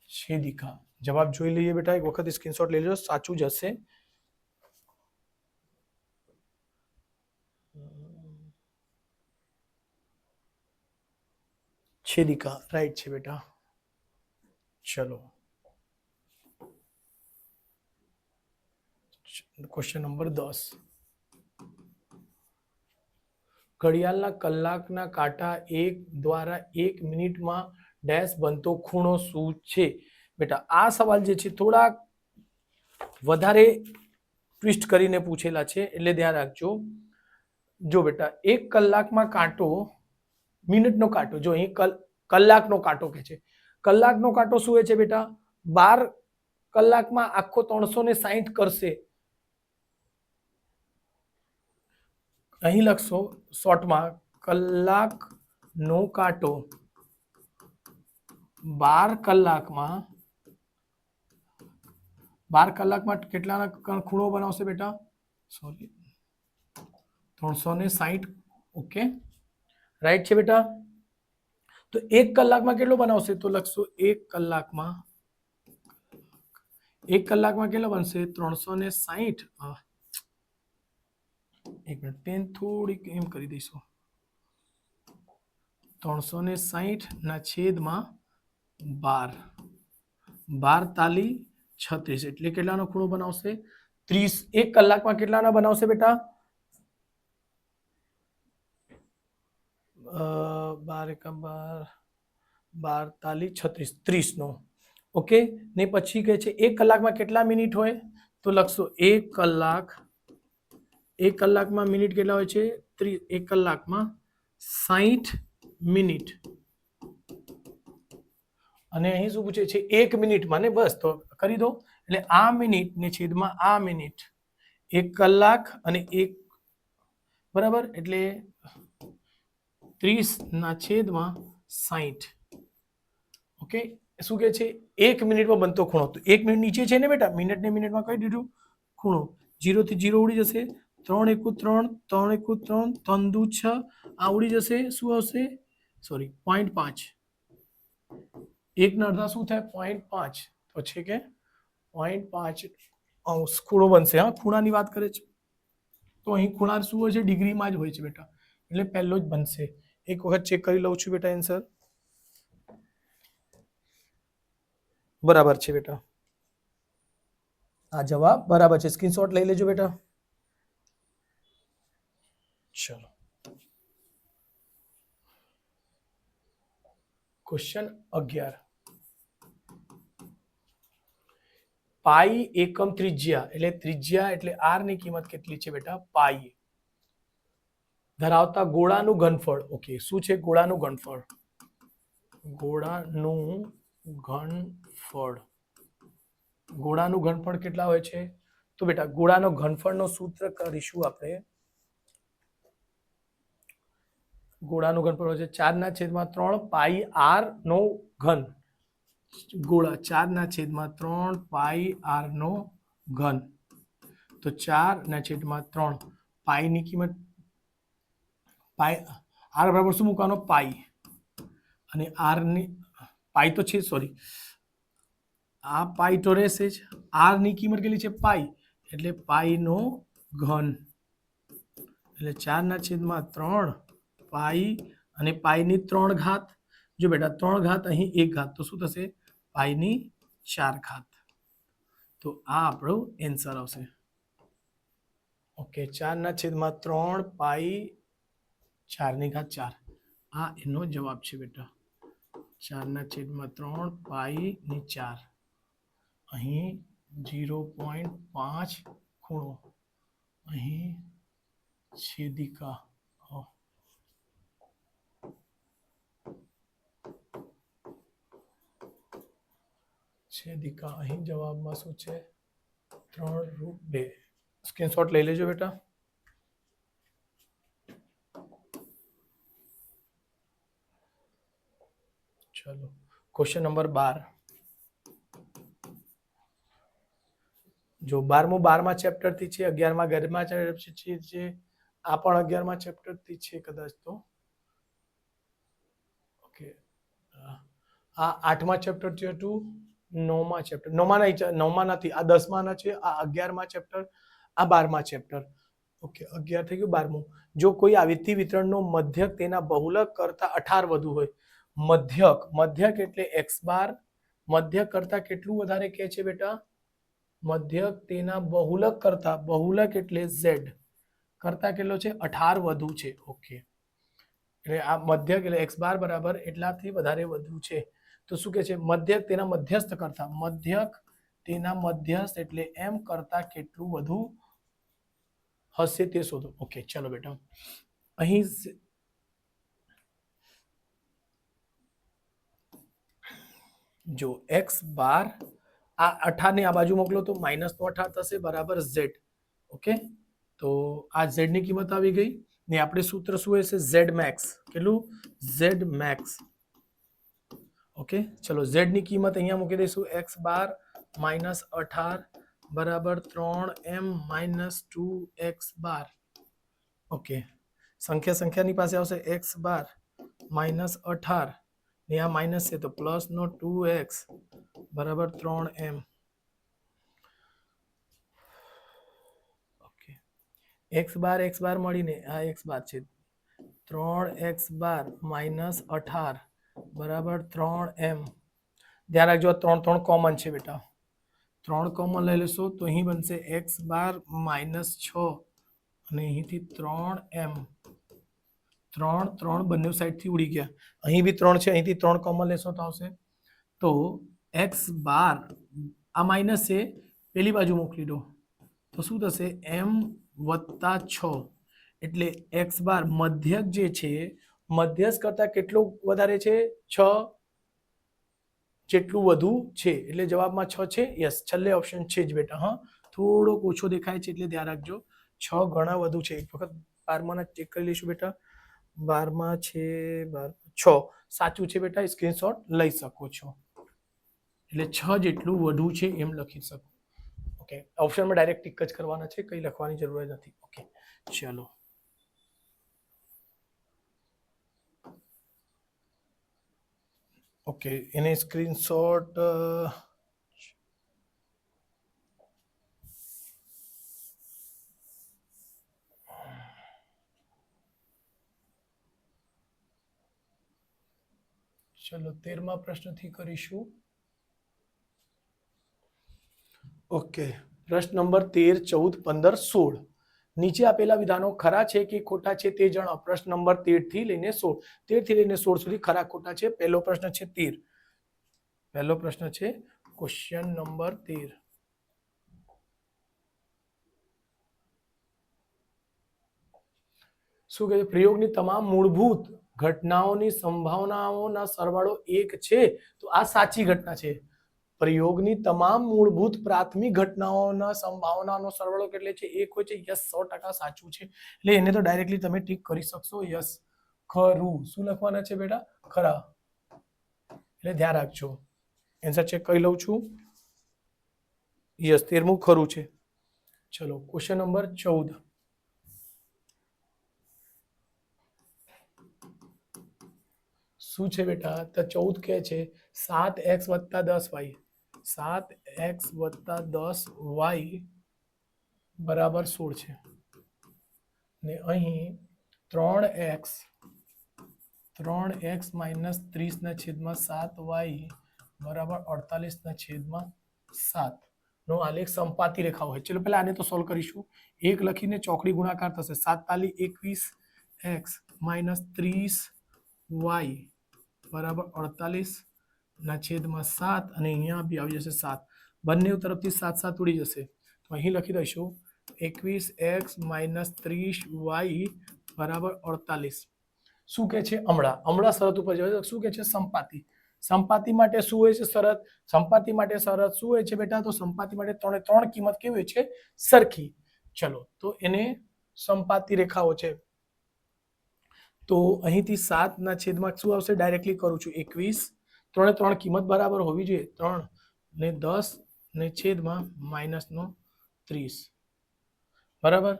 છેદિકા જવાબ જોઈ લઈએ બેટા. એક વખત સ્ક્રીનશોટ લઈ લેજો. સાચું જ હશે. છેદિકા રાઈટ છે બેટા. ચલો ક્વેશ્ચન નંબર 10. ઘડિયાળના કલાકના કાંટા 1 દ્વારા 1 મિનિટમાં ડેશ બનતો ખૂણો શું છે? બેટા આ સવાલ જે છે થોડા વધારે ટ્વિસ્ટ કરીને પૂછેલા છે એટલે ધ્યાન રાખજો. જો બેટા 1 કલાકમાં કાંટો, મિનિટનો કાંટો, જો અહીં કલાકનો કાંટો કે છે. કલાકનો કાંટો શું હોય છે બેટા? 12 કલાકમાં આખો 360 કરશે. અહીં લખશો શોર્ટમાં કલાકનો કાંટો 12 કલાકમાં કેટલાના ખૂણો બનાવશે બેટા? સોરી, 360. ઓકે, રાઈટ છે બેટા. તો 1 કલાકમાં કેટલો બનાવશે? તો લખશો 1 કલાકમાં કેટલો બનશે? 360. એક મિનિટ, પેન થોડીક એમ કરી દઈશું. 360 ના છેદમાં 12. 12 તાલી 36 એટલે કેટલાનો ખૂણો બનાવશે? 30. 1 કલાકમાં કેટલાના બનાવશે બેટા? 12 × 12 તાલી 36, 30 નો. ઓકે, ને પછી કહે છે 1 કલાકમાં કેટલા મિનિટ હોય? તો લખશો 1 કલાકમાં મિનિટ કેટલા હોય છે? 30. 1 કલાકમાં 60 મિનિટ. અને અહીં શું પૂછે છે? 1 મિનિટમાં ને, બસ તો કરી દો. એટલે આ મિનિટ ને છેદમાં આ મિનિટ. 1 કલાક અને 1 બરાબર એટલે 30 ના છેદમાં 60. ઓકે, શું કહે છે? 1 મિનિટમાં બનતો ખૂણો. તો 1 મિનિટ નીચે છે ને બેટા, મિનિટ ને મિનિટમાં કહી દીધું ખૂણો. 0 થી 0 ઉડી જશે. 3 × 1 = 3, 3 × 1 = 3, 3 × 2 = 6. આ ઉડી જશે. શું આવશે? સોરી 0.5 1 અડધા શું થાય 0.5 તો છે કે 0.5 અંશ ખૂણો બનશે. હા, ખૂણાની વાત કરે છે તો અહીં ખૂણા શું હોય છે? ડિગ્રીમાં જ હોય છે બેટા, એટલે પહેલો જ બનશે. એક વખત ચેક કરી લઉં છું બેટા. આન્સર બરાબર છે બેટા, આ જવાબ બરાબર છે. સ્ક્રીનશોટ લઈ લેજો બેટા. ચલો, ક્વેશ્ચન 11. પાઈ એકમ ત્રિજ્યા એટલે r ની કિંમત કેટલી છે બેટા? પાઈ ધરાવતા ગોળાનું ઘનફળ. ઓકે, શું છે ગોળાનું ઘનફળ? ગોળાનું ઘનફળ, ગોળાનું ઘનફળ કેટલા હોય છે? તો બેટા ગોળાનો ઘનફળનો સૂત્ર કરીશું આપણે. ગોળાનું ઘનફળ હોય છે 4/3 પાઈ r નો ઘન. ગોળા 4/3 પાઈ r નો ઘન. તો 4/3 પાઈ ની કિંમત, પાઈ r બરાબર શું મૂકવાનો? પાઈ. અને r ની પાઈ તો છે, સોરી આ પાઈ તો રહેશે જ. r ની કિંમત કેટલી છે? પાઈ, એટલે પાઈ નો ઘન. એટલે 4/3 પાઈ અને પાઈ ની 3 ઘાત. જો બેટા 3 ઘાત અહીં 1 ઘાત, તો શું થશે? પાઈ ની 4 ઘાત. તો આ આપણો આન્સર આવશે. ઓકે, 4/3 પાઈ 4 ની ઘાત 4, આ એનો જવાબ છે બેટા. 4/3 પાઈ ની 4. અહીં 0.5 ખૂણો, અહીં છેદિકા. છેદિકા અહીં જવાબમાં શું છે? 3√2. સ્ક્રીનશોટ લઈ લેજો બેટા. ચલો, ક્વેશ્ચન નંબર 12. જો 12મા ચેપ્ટર થી છે, 11મા ગણિતમાં છે, આ પણ 11મા ચેપ્ટર થી છે કદાચ તો. ઓકે, આ 8મા ચેપ્ટર થી હતું, 9મા ચેપ્ટર, 9મા નથી, આ 10મા છે, આ 11મા ચેપ્ટર, આ 12મા ચેપ્ટર. ઓકે, 11 થઈ ગયું, 12મું. જો કોઈ આવિતિ વિતરણનો મધ્યક તેના બહુલક કરતા 18 વધુ હોય. મધ્યક એટલે x બાર, મધ્યક કરતા કેટલું વધારે કહે છે બેટા? મધ્યક તેના બહુલક કરતા, બહુલક એટલે z કરતા કેટલો છે? 18 વધુ છે. ઓકે, એટલે આ મધ્યક એટલે x બાર બરાબર એટલાથી વધારે વધુ છે. તો શું કે છે? મધ્યક તેના મધ્યસ્થ કરતા, મધ્યક તેના મધ્યસ્થ એટલે m કરતા કેટલું વધુ હશે તે શોધો. ઓકે, ચલો બેટા, અહીં જો x બાર, આ 18 ને આ બાજુ મોકલો તો -18 થશે બરાબર z. ઓકે, તો આ z ની કિંમત આવી ગઈ ને આપણે સૂત્ર શું હશે? z max. કેટલું? z max. ઓકે, ચલો z ની કિંમત અહીંયા મૂકી દઈશું. x બાર -18 બરાબર 3m - 2x બાર. ઓકે, સંખ્યાની પાસે આવશે x બાર -18 ને આ માઇનસ છે તો પ્લસ નો 2x બરાબર 3m. ઓકે, x બાર મળીને આ x બાર છે, 3x બાર -18 બરાબર 3m. ધ્યાન રાખજો, 3 કોમન છે બેટા, 3 કોમન લઈ લેશો તો અહીં બનશે x બાર -6 અને અહીંથી 3m. 3 બંને સાઈડથી ઉડી ગયા. અહીં બી 3 છે, અહીંથી 3 કોમન લેશો તો આવશે. તો x બાર આ માઇનસ છે, પેલી બાજુ મોકલી દો તો શું થશે? m + 6 એટલે x બાર મધ્યક જે છે, મધ્યસ્થ કરતા કેટલું વધારે છે? 6 જેટલું વધુ છે, એટલે જવાબમાં 6 છે. યસ, છેલ્લે ઓપ્શન છે જ બેટા. હા, થોડોક ઓછો દેખાય છે એટલે ધ્યાન રાખજો, 6 ઘણા વધુ છે. એક વખત 12માના ચેક કરી લઈશું બેટા. 12મા છે 6 સાચું છે બેટા, સ્ક્રીનશોટ લઈ શકો છો. એટલે 6 જેટલું વધુ છે એમ લખી શકો. ઓકે, ઓપ્શનમાં ડાયરેક્ટ ટિક જ કરવાના છે, કંઈ લખવાની જરૂર નથી. ઓકે, ચલો. ઓકે, એને સ્ક્રીનશોટ ચલો 13મા પ્રશ્નથી કરીશું. ઓકે, પ્રશ્ન નંબર 13, 14, 15, 16. નીચે આપેલા વિધાનો ખરા છે કે ખોટા છે તે જણાવો. પ્રશ્ન નંબર 13 થી લઈને 16, 13 થી લઈને 16 સુધી ખરા ખોટા છે. પહેલો પ્રશ્ન છે 13. પહેલો પ્રશ્ન છે ક્વેશ્ચન નંબર 13. શું કહે છે? પ્રયોગની તમામ મૂળભૂત ઘટનાઓની સંભાવનાઓના સરવાળો 1 છે. તો આ સાચી ઘટના છે. પ્રયોગની તમામ મૂળભૂત પ્રાથમિક ઘટનાઓના સંભાવનાનો સરવાળો કેટલો છે? 1 હોય છે. યસ, 100% સાચું છે. એટલે એને તો ડાયરેક્ટલી તમે ટીક કરી શકશો. યસ, ખરું. શું લખવાના છે બેટા? ખરા. એટલે ધ્યાન રાખજો. આન્સર ચેક કરી લઉં છું. યસ, 13મું ખરું છે. ચલો ક્વેશ્ચન નંબર 14. શું છે બેટા? તો 14 કહે છે 7x + 10y. 7x + 10y બરાબર 16 છે. ને અહીં 3x - 30/7y બરાબર 48/7 નો આલેખ સંપાતી રેખા હોય. ચલો પહેલા આને તો સોલ્વ કરીશું. 1 લખીને ચોકડી ગુણાકાર થશે. 7 × 21x - 30y બરાબર 48/7 અને અહીંયા બી આવી જશે 7. બંને તરફથી 7 7 ઉડી જશે. તો અહીં લખી દઈશું 21x - 30y બરાબર 48. શું કહે છે? હમણાં શરત ઉપર જઈએ. શું કહે છે? સંપાતી. સંપાતી માટે શું હોય છે શરત? સંપાતી માટે શરત શું હોય છે બેટા? તો સંપાતી માટે 3 કિંમત કેવી હોય છે? સરખી. ચલો તો એને સંપાતી રેખાઓ છે. તો અહીંથી 7/માં શું આવશે? ડાયરેક્ટલી કરું છું. 21, 3 કિંમત બરાબર હોવી જોઈએ. 3 ને 10 ને છેદમાં -30 બરાબર.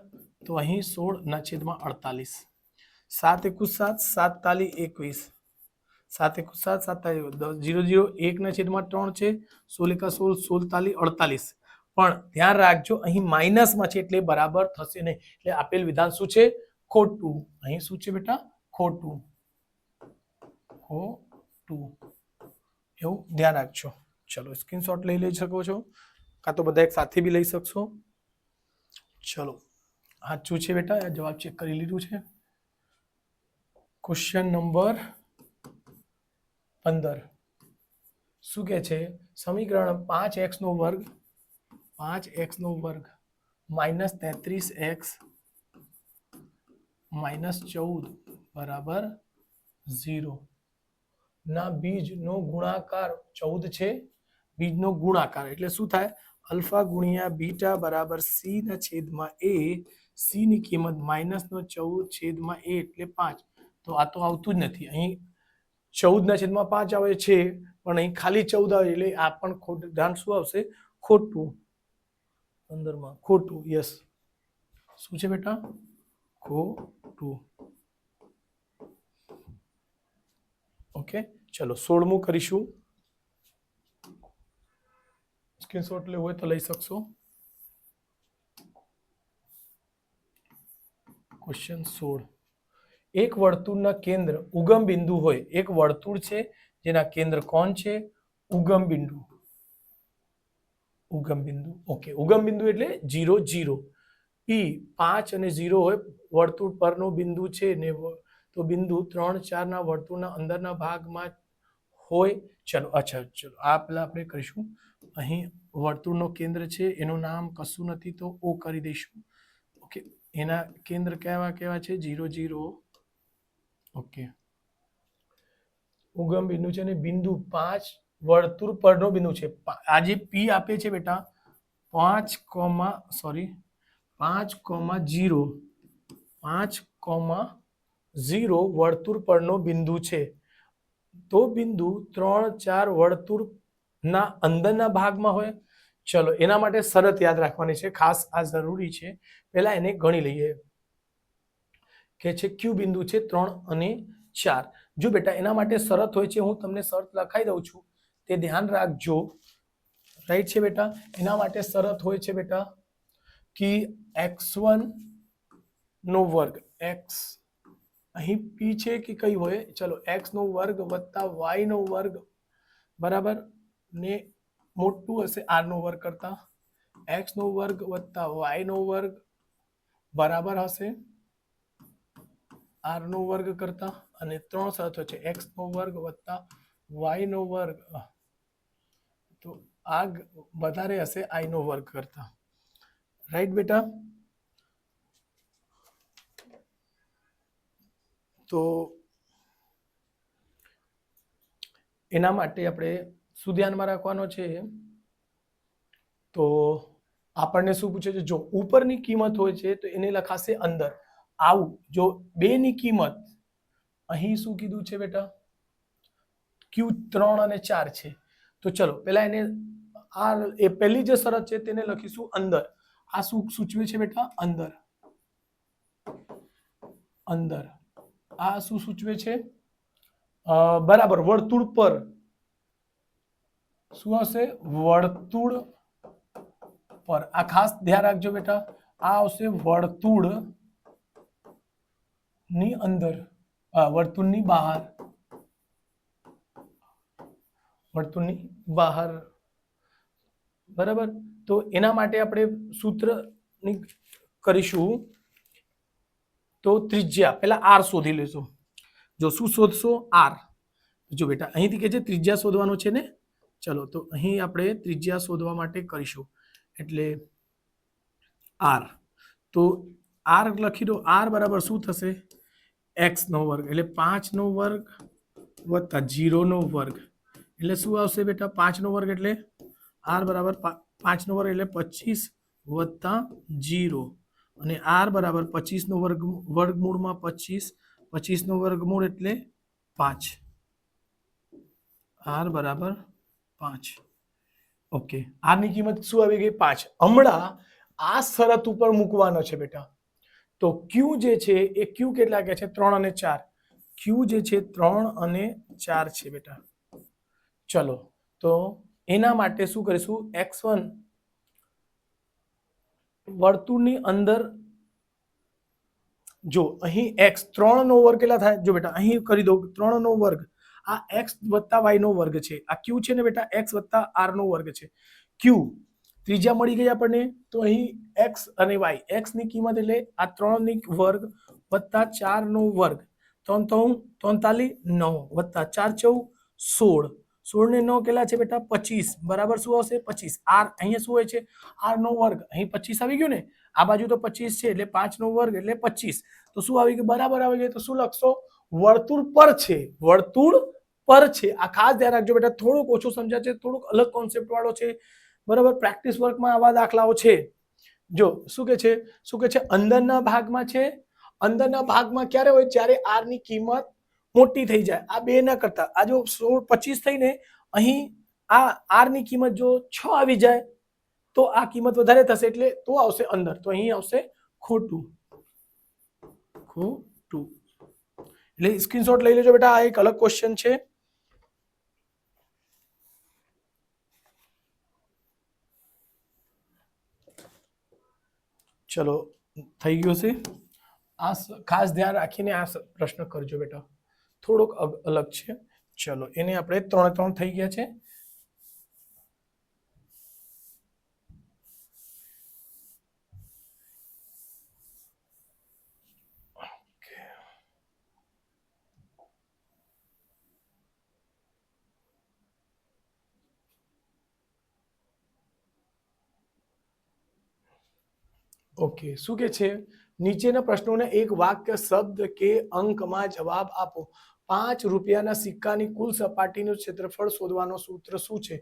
તો અહીં 16/48. 7 × 1 = 7, 7 × 21. 7 × 1 = 7, 7 × 0 0 1/3 છે. 16 × 16 16 × 48. પણ ધ્યાન રાખજો અહીં માઇનસમાં છે એટલે બરાબર થશે નહીં. એટલે આપેલ વિધાન શું છે? ખોટું. અહીં શું છે બેટા? ખોટું. એવું ધ્યાન રાખજો. ચલો સ્ક્રીનશોટ લઈ શકો છો, કાં તો બધા એક સાથે બી લઈ શકશો. ચલો સાચું છે બેટા. જવાબ ચેક કરી લીધું છે. Question number 15. શું કહે છે? સમીકરણ 5x² - 33x - 14 બરાબર 0 ના બીજનો ગુણાકાર 14 છે. બીજનો ગુણાકાર એટલે શું થાય? અલ્ફા ગુણ્યા બીટા બરાબર c/a. c ની કિંમત -14/a એટલે 5. તો આ તો આવતું જ નથી. અહીં 14/5 આવે છે પણ અહીં ખાલી 14 આવે એટલે આ પણ ખોટું. ધ્યાન શું આવશે? ખોટું. 15માં ખોટું. યસ, શું છે બેટા? ખોટું. ઓકે, ચલો 16મું કરીશું. સ્ક્રીનશોટ લેવું હોય તો લઈ શકશો. ક્વેશ્ચન 16. એક વર્તુળના કેન્દ્ર ઉગમ બિંદુ હોય. એક વર્તુળ છે જેના કેન્દ્ર કોણ છે? ઉગમ બિંદુ. ઉગમ બિંદુ. ઓકે, ઉગમ બિંદુ એટલે 0 0. P 5 અને 0 હોય. વર્તુળ પરનો બિંદુ છે ને તો બિંદુ 3 4 ના વર્તુળના અંદરના ભાગમાં હોય. ચલો અચ્છા, ચલો આ પેલા આપણે કરીશું. અહીં વર્તુળનો કેન્દ્ર છે એનું નામ કશું નથી તો O કરી દઈશું. ઓકે, એના કેન્દ્ર કેવા છે? 0 0. ઓકે, ઉગમ બિંદુ છે ને બિંદુ 5 વર્તુળ પરનો બિંદુ છે. આ જે P આપે છે બેટા 5, 0 વર્તુળ પરનો બિંદુ છે. તો બિંદુ 3 4 વર્તુળના અંદરના ભાગમાં હોય. ચલો એના માટે શરત યાદ રાખવાની છે. ખાસ આ જરૂરી છે. પહેલા એને ગણી લઈએ. કે છે Q બિંદુ છે 3 અને 4. જો બેટા એના માટે શરત હોય છે, હું તમને શરત લખાઈ દઉં છું, તે ધ્યાન રાખજો. રાઈટ છે બેટા? એના માટે શરત હોય છે બેટા કે x1 નો વર્ગ, x અહીં p છે કે કઈ હોય, ચલો x નો વર્ગ વત્તા y નો વર્ગ બરાબર ને મોટું હશે r નો વર્ગ કરતા, x નો વર્ગ વત્તા y નો વર્ગ બરાબર હશે r નો વર્ગ કરતા, અને 3 શરતો છે, x નો વર્ગ વત્તા y નો વર્ગ, તો આ વધારે હશે i નો વર્ગ કરતા. રાઈટ બેટા? તો એના માટે આપણે શું ધ્યાનમાં રાખવાનો છે, તો આપણને શું પૂછે છે, જો ઉપરની કિંમત હોય છે તો એને લખાશે અંદર. આવું જો 2 ની કિંમત અહીં શું કીધું છે બેટા, q 3 અને 4 છે, તો ચલો પેલા એને આ એ પહેલી જે શરત છે તેને લખીશું અંદર. આ શું સૂચવે છે બેટા? અંદર. અંદર આ શું સૂચવે છે? બરાબર વર્તુળ પર. શું હશે? વર્તુળ પર. આ ખાસ ધ્યાન રાખજો બેટા, આ આવશે વર્તુળ ની અંદર, વર્તુળની બહાર, વર્તુળની બહાર. બરાબર? તો એના માટે આપણે સૂત્ર કરીશું, તો ત્રિજ્યા પેલા r શોધી લેશું. જો શું શોધશો? r. જો બેટા અહીંથી કે છે ત્રિજ્યા શોધવાનો છે ને, ચલો તો અહીં આપણે ત્રિજ્યા શોધવા માટે કરીશું, એટલે r. તો r લખી દો. r બરાબર શું થશે? x નો વર્ગ એટલે 5 નો વર્ગ વત્તા 0 નો વર્ગ એટલે શું આવશે બેટા? 5 નો વર્ગ એટલે r બરાબર 5 નો વર્ગ એટલે 25 વત્તા 0, અને r બરાબર 25 નો વર્ગમૂળમાં 25, 25 નો વર્ગમૂળ એટલે 5, r બરાબર 5. ઓકે, r ની કિંમત શું આવી ગઈ? 5. હમણાં આ શરત ઉપર મૂકવાનો છે બેટા. તો q જે છે એ q કેટલા કે છે? 3 અને 4. q જે છે 3 અને 4 છે બેટા. ચલો તો એના માટે શું કરીશું? x1 વર્તુળની અંદર, જો અહીં x 3 નો વર્ગ કેટલા થાય? જો બેટા અહીં કરી દો 3 નો વર્ગ, આ x વત્તા y નો વર્ગ છે, આ q છે ને બેટા x વત્તા r નો વર્ગ છે. q ત્રિજ્યા મળી ગઈ આપણને, તો અહીં x અને y, x ની કિંમત એટલે આ 3 ની વર્ગ વત્તા 4 નો વર્ગ, 3 3 43 9 વત્તા 4 14 16, 16 ને 9 કેટલા છે બેટા? 25. બરાબર શું આવશે? 25. r અહીંયા શું હોય છે? r નો વર્ગ, અહીં 25 આવી ગયું ને, આ બાજુ તો 25 છે એટલે 5 નો વર્ગ એટલે 25, તો શું આવી ગયું? બરાબર આવી ગયું. તો શું લખશો? વર્તુળ પર છે. વર્તુળ પર છે. આ ખાસ ધ્યાન રાખજો બેટા, થોડુંક ઓછું સમજાય છે, થોડુંક અલગ કોન્સેપ્ટ વાળો છે. બરાબર? પ્રેક્ટિસ વર્કમાં આવા દાખલાઓ છે. જો શું કે છે? શું કે છે? અંદરના ભાગમાં છે. અંદરના ભાગમાં ક્યારે હોય? જ્યારે r ની કિંમત મોટી થઈ જાય. આ બે ના કરતા, આ જો 16 25 થઈને અહીં આ r ની કિંમત જો 6 આવી જાય તો આ કિંમત વધારે થશે, એટલે તો આવશે અંદર. તો અહીં આવશે ખોટું. ખોટું એટલે સ્ક્રીનશોટ લઈ લેજો બેટા, આ એક અલગ ક્વેશ્ચન છે. ચલો થઈ ગયું છે. આ ખાસ ધ્યાન રાખીને આ પ્રશ્ન કરજો બેટા, થોડોક અલગ છે. ચલો એને આપણે 3 3 થઈ ગયા છે. ઓકે, શું કે છે? નીચેના પ્રશ્નોને એક વાક્ય, શબ્દ કે અંકમાં જવાબ આપો. 5 રૂપિયાના સિક્કાની કુલ સપાટીનું ક્ષેત્રફળ શોધવાનું સૂત્ર શું છે?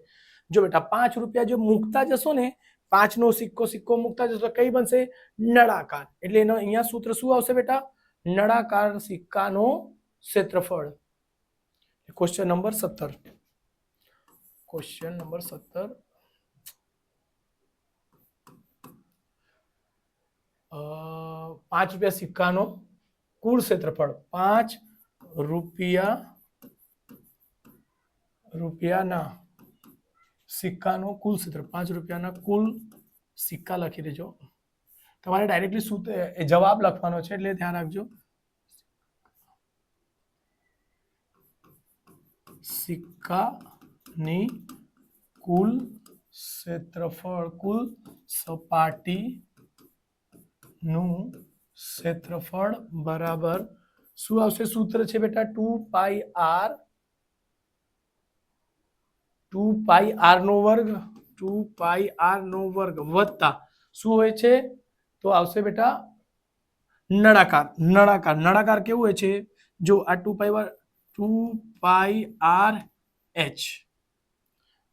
જો બેટા 5 રૂપિયા જો મૂકતા જશો ને, 5 નો સિક્કો મૂકતા જશો, કઈ બનશે? નળાકાર. એટલે એનો અહીંયા સૂત્ર શું આવશે બેટા? નળાકાર સિક્કાનો ક્ષેત્રફળ. Question number 17. Question number 17. 5 રૂપિયા સિક્કાનો કુલ ક્ષેત્રફળ, 5 રૂપિયાના સિક્કાનો કુલ ક્ષેત્ર, 5 રૂપિયાના કુલ સિક્કા લખી દેજો. તમારે ડાયરેક્ટલી શું જવાબ લખવાનો છે એટલે ધ્યાન રાખજો. સિક્કાની કુલ ક્ષેત્રફળ, કુલ સપાટીનું ક્ષેત્રફળ બરાબર શું આવશે? સૂત્ર છે બેટા 2πr નો વર્ગ વત્તા શું હોય છે? તો આવશે બેટા નળાકાર કેવું હોય છે? જો આ 2πr h,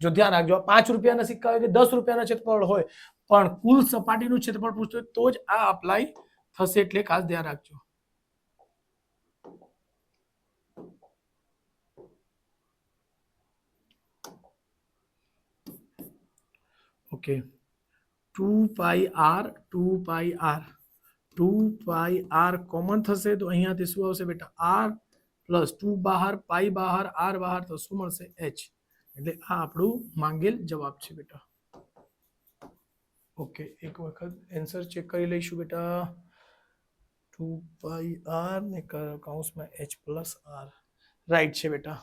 જો ધ્યાન રાખજો, 5 રૂપિયાના સિક્કા હોય કે 10 રૂપિયાના ક્ષેત્રફળ હોય, પણ કુલ સપાટીનું ક્ષેત્રફળ પૂછતો તો જ આ અપ્લાય થશે, એટલે ખાસ ધ્યાન રાખજો. ઓકે, 2πr કોમન થશે તો અહીંયાથી શું આવશે બેટા? r પ્લસ 2 બહાર, પાઈ બહાર, r બહાર, તો શું મળશે? h. એટલે આ આપણું માંગેલ જવાબ છે બેટા. ઓકે, એક વખત આન્સર ચેક કરી લઈશું બેટા. 2πr ને કૌંસમાં h પ્લસ r રાઈટ છે બેટા.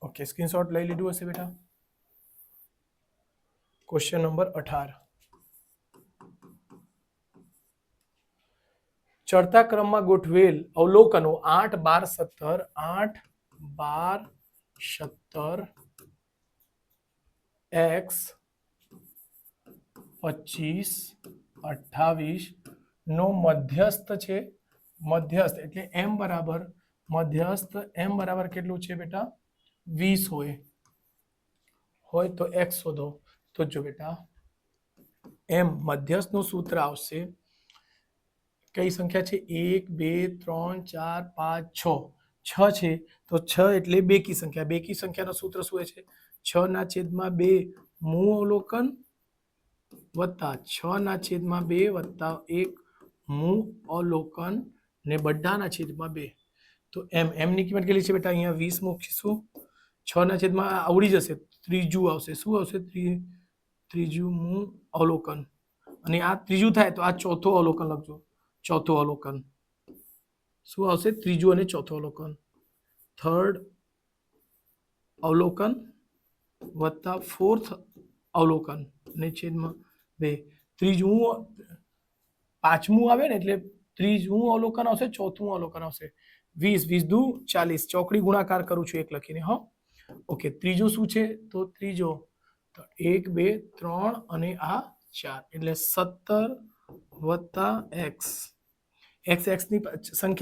ઓકે, સ્ક્રીનશોટ લઈ લીધું હશે બેટા. Question number 18. ચડતા ક્રમમાં ગોઠવેલ અવલોકનો 8, 12, 17 x 25, 28 નો મધ્યસ્થ છે. મધ્યસ્થ એટલે m બરાબર, મધ્યસ્થ m બરાબર કેટલું છે બેટા? 20 હોય તો x શોધો. તો જો બેટા m મધ્યસ્થનું સૂત્ર આવશે, કઈ સંખ્યા છે? 1, 2, 3, 4, 5, 6 છે, તો 6 એટલે બેકી સંખ્યા. બેકી સંખ્યાનું સૂત્ર શું છે? 6/2 મૂળ અવલોકન વત્તા 6/2 વત્તા 1 મૂળ અવલોકન ને બધાના છેદમાં 2. તો m ની કિંમત કેટલી છે બેટા? અહીંયા 20 મૂકીશું. 6/2 આવડી જશે, ત્રીજું આવશે. શું આવશે? ત્રીજું મૂળ અવલોકન. અને આ ત્રીજું થાય તો આ ચોથું અવલોકન લખજો. ચોથું અવલોકન શું આવશે? ત્રીજું અને ચોથું અવલોકન. થર્ડ અવલોકન વત્તા ફોર્થ અવલોકન ને છેદમાં 2. ત્રીજું પાંચમું આવે ને એટલે ત્રીજું અવલોકન આવશે, ચોથું અવલોકન આવશે. 20, 20 દુ 40. ચોકડી ગુણાકાર કરું છું એક લખીને. હા, ઓકે. ત્રીજું શું છે? તો ત્રીજો 1, 2, 3 અને આ 4 એટલે 17 વત્તા x. x ની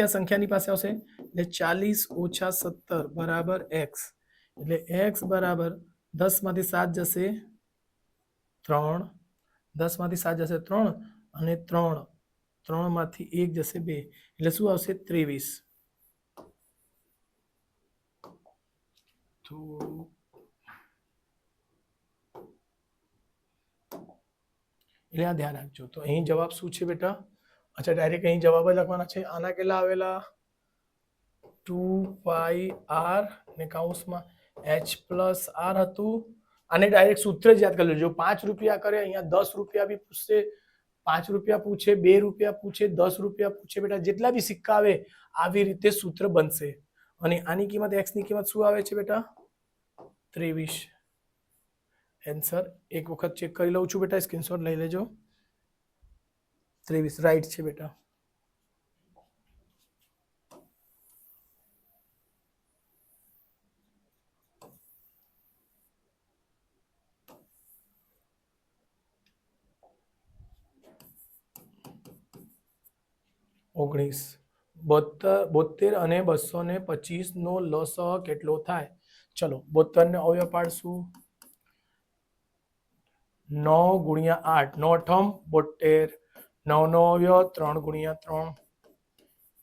સંખ્યાની પાસે આવશે એટલે 40 - 17 બરાબર x. એટલે x બરાબર 10 માંથી 7 જશે 3, 10 માંથી 7 જશે 3 અને 3 માંથી 1 જશે 2 એટલે શું આવશે? 23. તો એટલે આ ધ્યાન રાખજો. તો અહીં જવાબ શું છે બેટા? અચ્છા, ડાયરેક્ટ અહીં જવાબ જ લખવાના છે. આના કેટલા આવેલા? 2πr ને કૌંસમાં h પ્લસ r હતું. આને ડાયરેક્ટ સૂત્ર જ યાદ કરી લેજો. 5 રૂપિયા કરે, અહીંયા 10 રૂપિયા બી પૂછશે, 5 રૂપિયા પૂછે, 2 રૂપિયા પૂછે, 10 રૂપિયા પૂછે. બેટા જેટલા બી સિક્કા આવે આવી રીતે સૂત્ર બનશે. અને આની કિંમત x ની કિંમત શું આવે છે બેટા? 23. આન્સર એક વખત ચેક કરી લઉં છું બેટા, સ્ક્રીનશોટ લઈ લેજો. 23 રાઈટ છે બેટા. ઓગણીસ 72 અને 225 નો લસઅ કેટલો થાય? ચલો 72 ને અવયવ પાડશું. 9 × 8, 9 ઠમ 72. 9 નો અવયવ 3 × 3,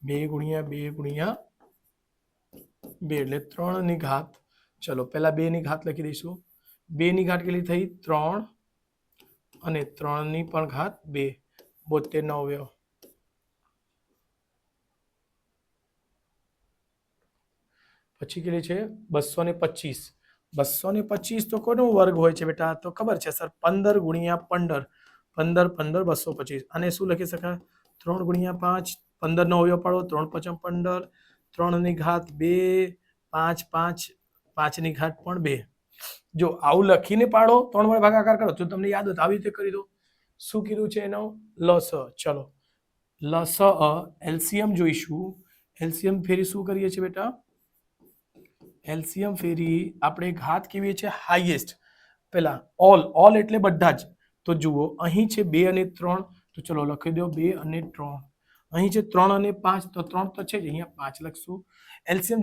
2 × 2 × 2 એટલે 3 ની ઘાત. ચલો પહેલા 2 ની ઘાત લખી દઈશું. 2 ની ઘાત કેટલી થઈ? 3 અને 3 ની પણ ઘાત 2. 72 નો અવયવ પછી કેટલી છે 225. 225 તો કોનો વર્ગ હોય છે બેટા? તો ખબર છે સર 15 ગુણ્યા 15, 15 15 225. આને શું લખી શકાય? 3 ગુણ્યા 5, 15 નો અવયવ પાડો, 3 5 15, 3 ની ઘાત 2, 5 5, 5 ની ઘાત પણ 2. જો આવું લખીને પાડો 3 વડે ભાગાકાર કરો તો તમને યાદ હોય તો આવી રીતે કરી દો. શું કીધું છે એનો? લસ. ચલો લસ એલસીએમ જોઈશું. એલસીએમ ફેરી શું કરીએ છીએ બેટા? એલસીએમ ફેરી આપણે ઘાત કેવી છે? હાઈએસ્ટ. પેલા ઓલ એટલે બધા જ. તો જુઓ અહીં છે 2 અને 3, તો ચલો લખી દો 2 અને 3. અહીં છે 3 અને 5, તો 3 તો છે જ, અહીંયા 5 લખશું. એલસીએમ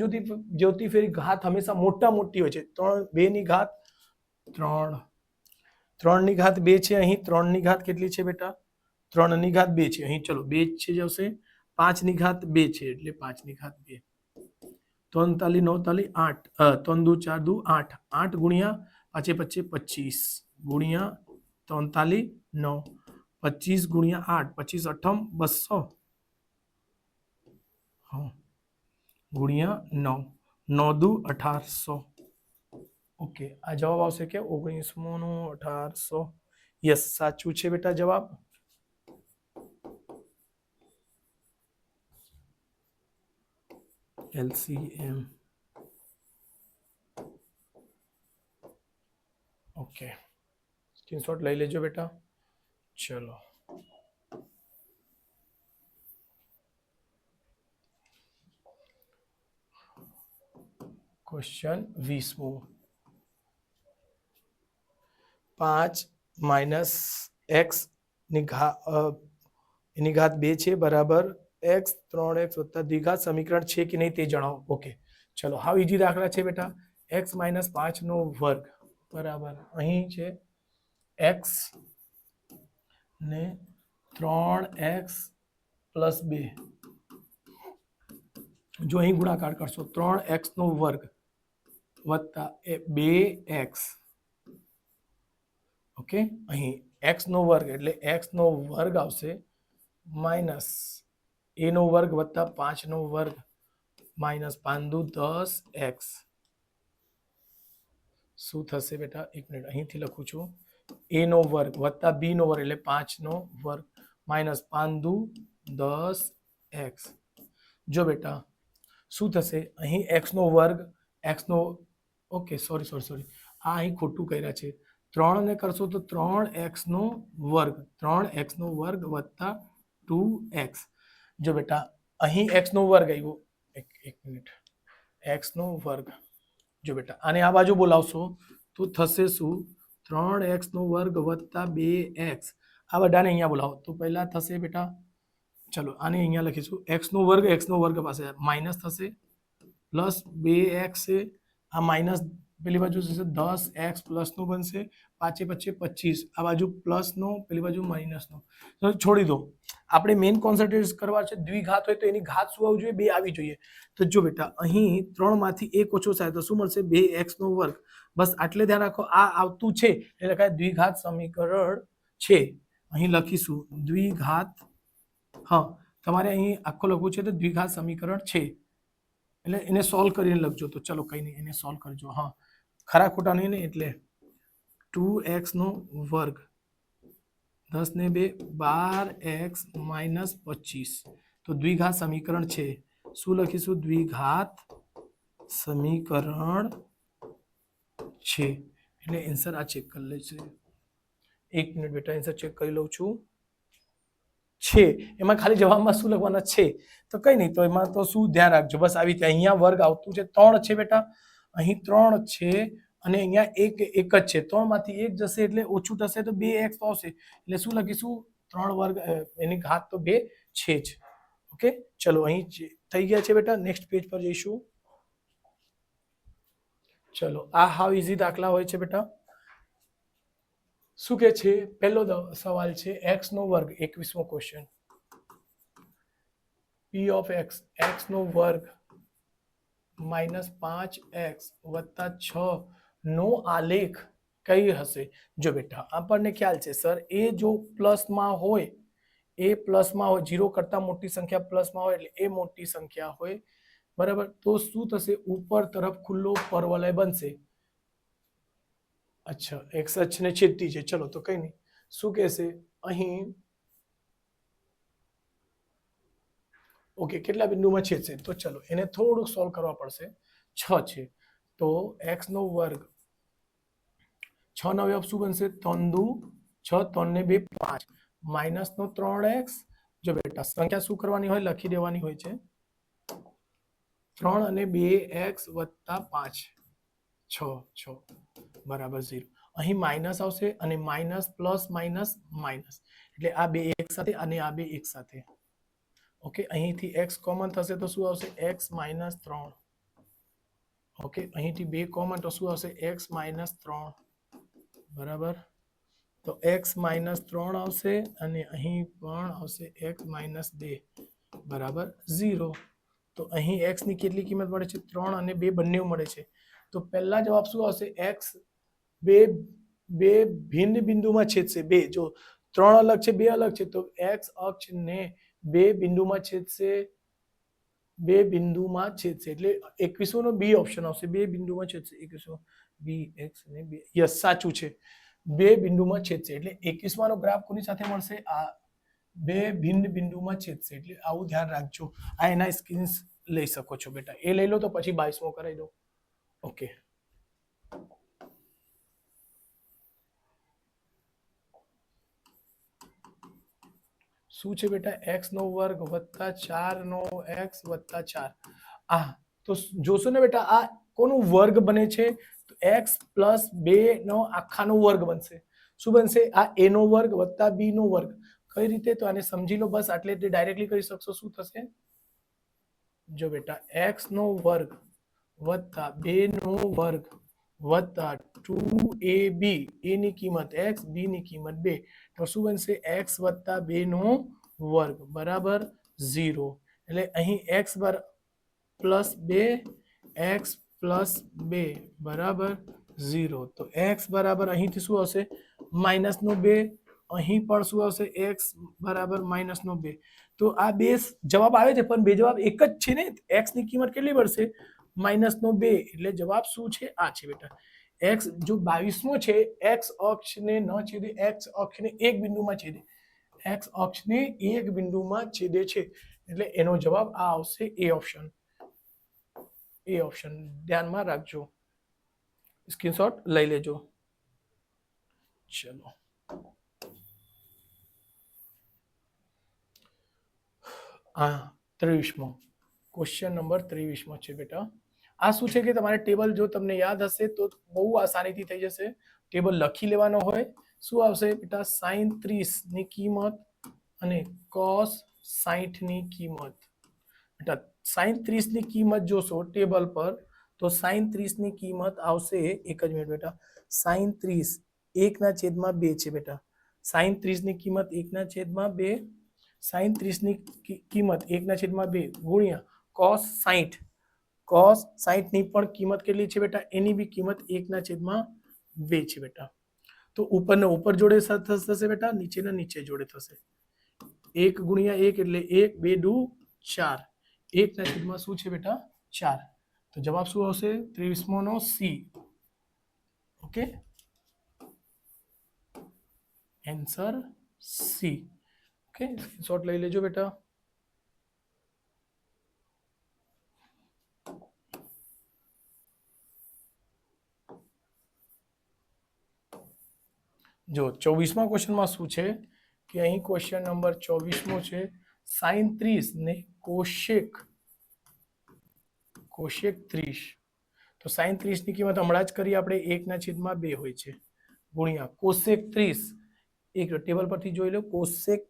જોતી ફેરી ઘાત હંમેશા મોટી હોય છે. 2 ની ઘાત 3, 3 ની ઘાત 2 છે. અહીં 3 ની ઘાત કેટલી છે બેટા? 3 ની ઘાત 2 છે. અહીં ચલો 2 છે જ આવશે. 5 ની ઘાત 2 છે એટલે 5 ની ઘાત 2. 3 તાલી 9 તાલી 8, 3 દુ 4 દુ 8, 8 ગુણ્યા 5 5 25 ગુણ્યા 3 તાલી 9, 25 ગુણ્યા 8, 25 અઠમ 200 ગુણ્યા 9, 9 દુ 1800. ઓકે, આ જવાબ આવશે કે 19 નો 1800. યસ, સાચું છે બેટા જવાબ. LCM. ઓકે, સ્ક્રીનશોટ લઈ લેજો બેટા. ચલો ક્વેશ્ચન 20મો. 5 માઇનસ એક્સ ની ઘાત 2 છે બરાબર x 3x વત્તા દ્વિઘાત સમીકરણ છે કે નહીં તે જણાવો. ઓકે, ચલો હાવ ઈઝી દાખલા છે બેટા. x માઇનસ 5 નો વર્ગ બરાબર અહીં છે x ને 3x પ્લસ 2. જો અહીં ગુણાકાર કરશો 3x નો વર્ગ વત્તા 2x. ઓકે, અહીં x નો વર્ગ એટલે x નો વર્ગ આવશે માઇનસ a નો વર્ગ વત્તા 5 નો વર્ગ માઇનસ 5 દુ 10x. શું થશે બેટા? એક મિનિટ, અહીંથી લખું છું. a નો વર્ગ વત્તા b નો વર્ગ એટલે 5 નો વર્ગ માઇનસ 5 દુ 10x. જો બેટા શું થશે? અહીં x નો વર્ગ, x નો ઓકે સોરી આ અહીં ખોટું કર્યા છે. 3 ને કરશો તો 3x નો વર્ગ, 3x નો વર્ગ વત્તા 2x. જો બેટા અહીં x નો વર્ગ આવ્યો, એક મિનિટ, x નો વર્ગ. જો બેટા આને આ બાજુ બોલાવશો તો થશે શું? 3x નો વર્ગ વત્તા 2x. આ બધાને અહીંયા બોલાવો તો પહેલા થશે બેટા, ચલો આને અહીંયા લખીશું x નો વર્ગ પાસે માઇનસ થશે પ્લસ 2x છે. આ માઇનસ પેલી બાજુ થશે 10x પ્લસ નું બનશે 5 5 25. આ બાજુ પ્લસ નો, પેલી બાજુ માઇનસ નો. તો છોડી દો, આપણે મેઇન કોન્સન્ટ્રેટ કરવા છે દ્વિઘાત હોય તો એની ઘાત શું આવવી જોઈએ? 2 આવી જોઈએ. તો જો બેટા અહીં 3 માંથી 1 ઓછો થાય તો શું મળશે? 2x નો વર્ગ. બસ આટલે ધ્યાન રાખો, આ આવતું છે એટલે કે દ્વિઘાત સમીકરણ છે. અહીં લખીશું દ્વિઘાત. હા, તમારે અહીં આખો લખવું છે તો દ્વિઘાત સમીકરણ છે એટલે એને સોલ્વ કરીને લખજો. તો ચલો કઈ નહીં, એને સોલ્વ કરજો. હા, ખરા ખોટા નહીં ને, એટલે 2x નો વર્ગ 10 ને 2 12x માઇનસ 25. તો દ્વિઘાત સમીકરણ છે. શું લખીશું? દ્વિઘાત સમીકરણ છે એટલે આન્સર આ ચેક કરી લેશે. એક મિનિટ બેટા, આન્સર ચેક કરી લઉં છું. છે એમાં ખાલી જવાબમાં શું લખવાના છે તો કઈ નહીં, તો એમાં તો શું ધ્યાન રાખજો, બસ આવી રીતે અહીંયા વર્ગ આવતું છે 3 છે બેટા, અહીં 3 છે અને અહીંયા એક જ છે. 3 માંથી 1 જશે એટલે ઓછું થશે તો 2x તો આવશે એટલે શું લખીશું? 3 વર્ગ એની ઘાત તો 2 છે જ. ઓકે, ચલો અહીં થઈ ગયા છે બેટા. નેક્સ્ટ પેજ પર જઈશું. ચલો આ હાવ ઈઝી દાખલા હોય છે બેટા. શું કે છે? પહેલો સવાલ છે x નો વર્ગ, 21મો question. p of x, x નો વર્ગ માઇનસ 5x વત્તા 6 નો આલેખ કઈ હશે? જો બેટા આપણને ખ્યાલ છે સર, એ જો પ્લસમાં હોય, એ પ્લસમાં હોય, 0 કરતા મોટી સંખ્યા પ્લસમાં હોય એટલે એ મોટી સંખ્યા હોય, બરાબર. તો શું થશે? ઉપર તરફ ખુલ્લો પરવલય બનશે. અચ્છા, એક્સ અક્ષને છેદતી છે. ચલો તો કઈ નહીં. શું કહેશે અહીં? ઓકે, કેટલા બિંદુમાં છેદશે? તો ચલો એને થોડુંક સોલ્વ કરવા પડશે. 6 છે તો x નો વર્ગ 6 નો અવયવ શું બનશે? 3 દુ 6, 3 ને 2 5 માઇનસ નો 3x. જો બેટા સંખ્યા શું કરવાની હોય? લખી દેવાની હોય છે. 3 અને 2x વત્તા 5 6 બરાબર 0. અહીં માઇનસ આવશે અને માઇનસ પ્લસ માઇનસ માઇનસ એટલે આ બે એક સાથે અને આ બે એક સાથે. ઓકે, અહીંથી x કોમન થશે તો શું આવશે? x minus 3. ઓકે, અહીંથી 2 કોમન તો શું આવશે? x માઇનસ 3 બરાબર. તો x માઇનસ 3 આવશે અને અહીં પણ આવશે x માઇનસ 2 બરાબર 0. તો અહીં x ની કેટલી કિંમત મળે છે? 3 અને 2 બંને મળે છે. તો પહેલા જવાબ શું આવશે? x બે ભિન્ન બિંદુમાં છેદશે. બે જો 3 અલગ છે 2 અલગ છે તો x અક્ષ ને બે બિંદુમાં છેદશે. બે બિંદુમાં છેદશે એટલે 21 નો બી ઓપ્શન આવશે. બે બિંદુમાં છેદશે. 21 બી એક્સ ને બે. યસ, સાચું છે. બે બિંદુમાં છેદશે એટલે 21 નો ગ્રાફ કોની સાથે મળશે? આ બે ભિન્ન બિંદુમાં છેદશે. એટલે આવું ધ્યાન રાખજો. આ એના સ્ક્રીન્સ લઈ શકો છો બેટા. એ લઈ લો તો પછી 22મો કરાવી દો. ઓકે, શું છે બેટા? x નો વર્ગ વત્તા 4 નો x વત્તા 4. આ તો જોશો ને બેટા, આ કોનું વર્ગ બને છે? તો x પ્લસ 2 નો આખાનો વર્ગ બનશે. શું બનશે? આ a નો વર્ગ વત્તા b નો વર્ગ. કઈ રીતે? તો આને સમજી લો બસ. આટલે ડાયરેક્ટલી કરી શકશો. શું થશે? જો બેટા, x નો વર્ગ વત્તા 2 નો વર્ગ વત્તા 2ab, a ની કિંમત x, b ની કિંમત 2. તો શું બનશે? x વત્તા 2 નો વર્ગ બરાબર 0. એટલે અહીં x પ્લસ 2 x પ્લસ 2 બરાબર 0. તો x બરાબર અહીંથી શું આવશે? માઇનસ નો 2. અહીં પણ શું આવશે? x બરાબર માઇનસ નો 2. તો આ બે જવાબ આવે છે પણ બે જવાબ એક જ છે ને. x ની કિંમત કેટલી મળશે? માઇનસ નો 2. એટલે જવાબ શું છે? આ છે બેટા. x જો 22મો છે, x અક્ષને ન છેદે, x અક્ષને એક બિંદુમાં છેદે. x અક્ષને એક બિંદુમાં છેદે છે એટલે એનો જવાબ આ આવશે. એ ઓપ્શન. એ ઓપ્શન ધ્યાનમાં રાખજો. સ્ક્રીનશોટ લઈ લેજો. ચલો, હા, 23મો ક્વેશ્ચન નંબર 23મો છે બેટા. આ શું છે કે તમારે ટેબલ જો તમને યાદ હશે તો બહુ આસાનીથી થઈ જશે. ટેબલ લખી લેવાનો હોય. શું આવશે બેટા? sin 30 ની કિંમત અને cos 60 ની કિંમત. બેટા sin 30 ની કિંમત જોશો ટેબલ પર તો sin 30 ની કિંમત આવશે. એક જ મિનિટ બેટા. sin 30 1/2 છે બેટા. sin 30 ની કિંમત 1/2. sin 30 ની કિંમત 1/2 ગુણ્યા cos 60. cos 60 ની પણ કિંમત કેટલી છે બેટા? એની બી કિંમત 1/2 છે બેટા. તો ઉપરને ઉપર જોડે થશે બેટા, નીચેના નીચે જોડે થશે. 1 ગુણ્યા 1 એટલે 1, 2 દુ 4. 1/2 શું છે બેટા? 4. તો જવાબ શું આવશે? 23મો નો C. Okay, answer C. Okay, screenshot લઈ લેજો બેટા. જો 24મા ક્વેશ્ચનમાં શું છે કે અહીં ક્વેશ્ચન નંબર 24મો છે. sin 30 ને કોશેક 30. તો sin 30 ની કિંમત હમણાં જ કરી આપણે 1/2 હોય છે ગુણ્યા કોશેક 30. એક ટેબલ પરથી જોઈ લો. કોશેક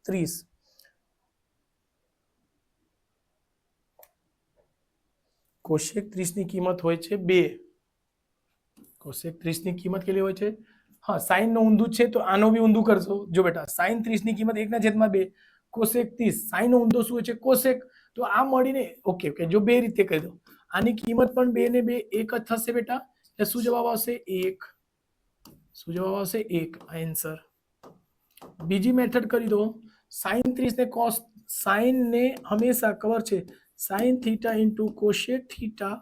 30 ની કિંમત હોય છે 2. કોશેક 30 ની કિંમત કેટલી હોય છે? હા, સાઈન નો ઊંધું છે તો આનો બી ઊંધું કરશો. જો બેટા sin 30 ની કિંમત 1/2. કોશેક 30 સાઈન નો ઊંધો શું છે? કોશેક. તો આ મળીને ઓકે જો બે રીતે કહી દો. આની કિંમત પણ 2 ને 2 એક જ થશે બેટા. એટલે શું જવાબ આવશે? 1. શું જવાબ આવશે? 1 આન્સર. બીજી મેથડ કરી દો. sin 30 ને cos, સાઈન ને હંમેશા ખબર છે સાઇન થીટા ઇન્ટુ કોશેક થીટા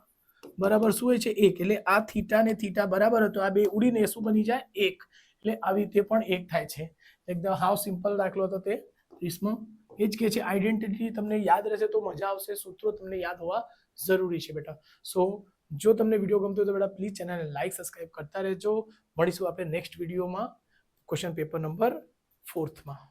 બરાબર શું હોય છે 1, એટલે આ થીટા ને થીટા બરાબર હતો, આ બે ઉડીને શું બની જાય 1, એટલે આવી રીતે પણ 1 થાય છે. એકદમ હાવ સિમ્પલ દાખલો હતો તે 30માં. એ જ કહે છે આઈડેન્ટિટી તમને યાદ રહેશે તો મજા આવશે, સૂત્રો તમને યાદ હોવા જરૂરી છે બેટા. સો જો તમને વિડીયો ગમતો હોય તો બેટા પ્લીઝ ચેનલને લાઈક સબસ્ક્રાઇબ કરતા રહેજો. મળીશું આપણે નેક્સ્ટ વિડીયોમાં ક્વેશ્ચન પેપર નંબર 4 માં.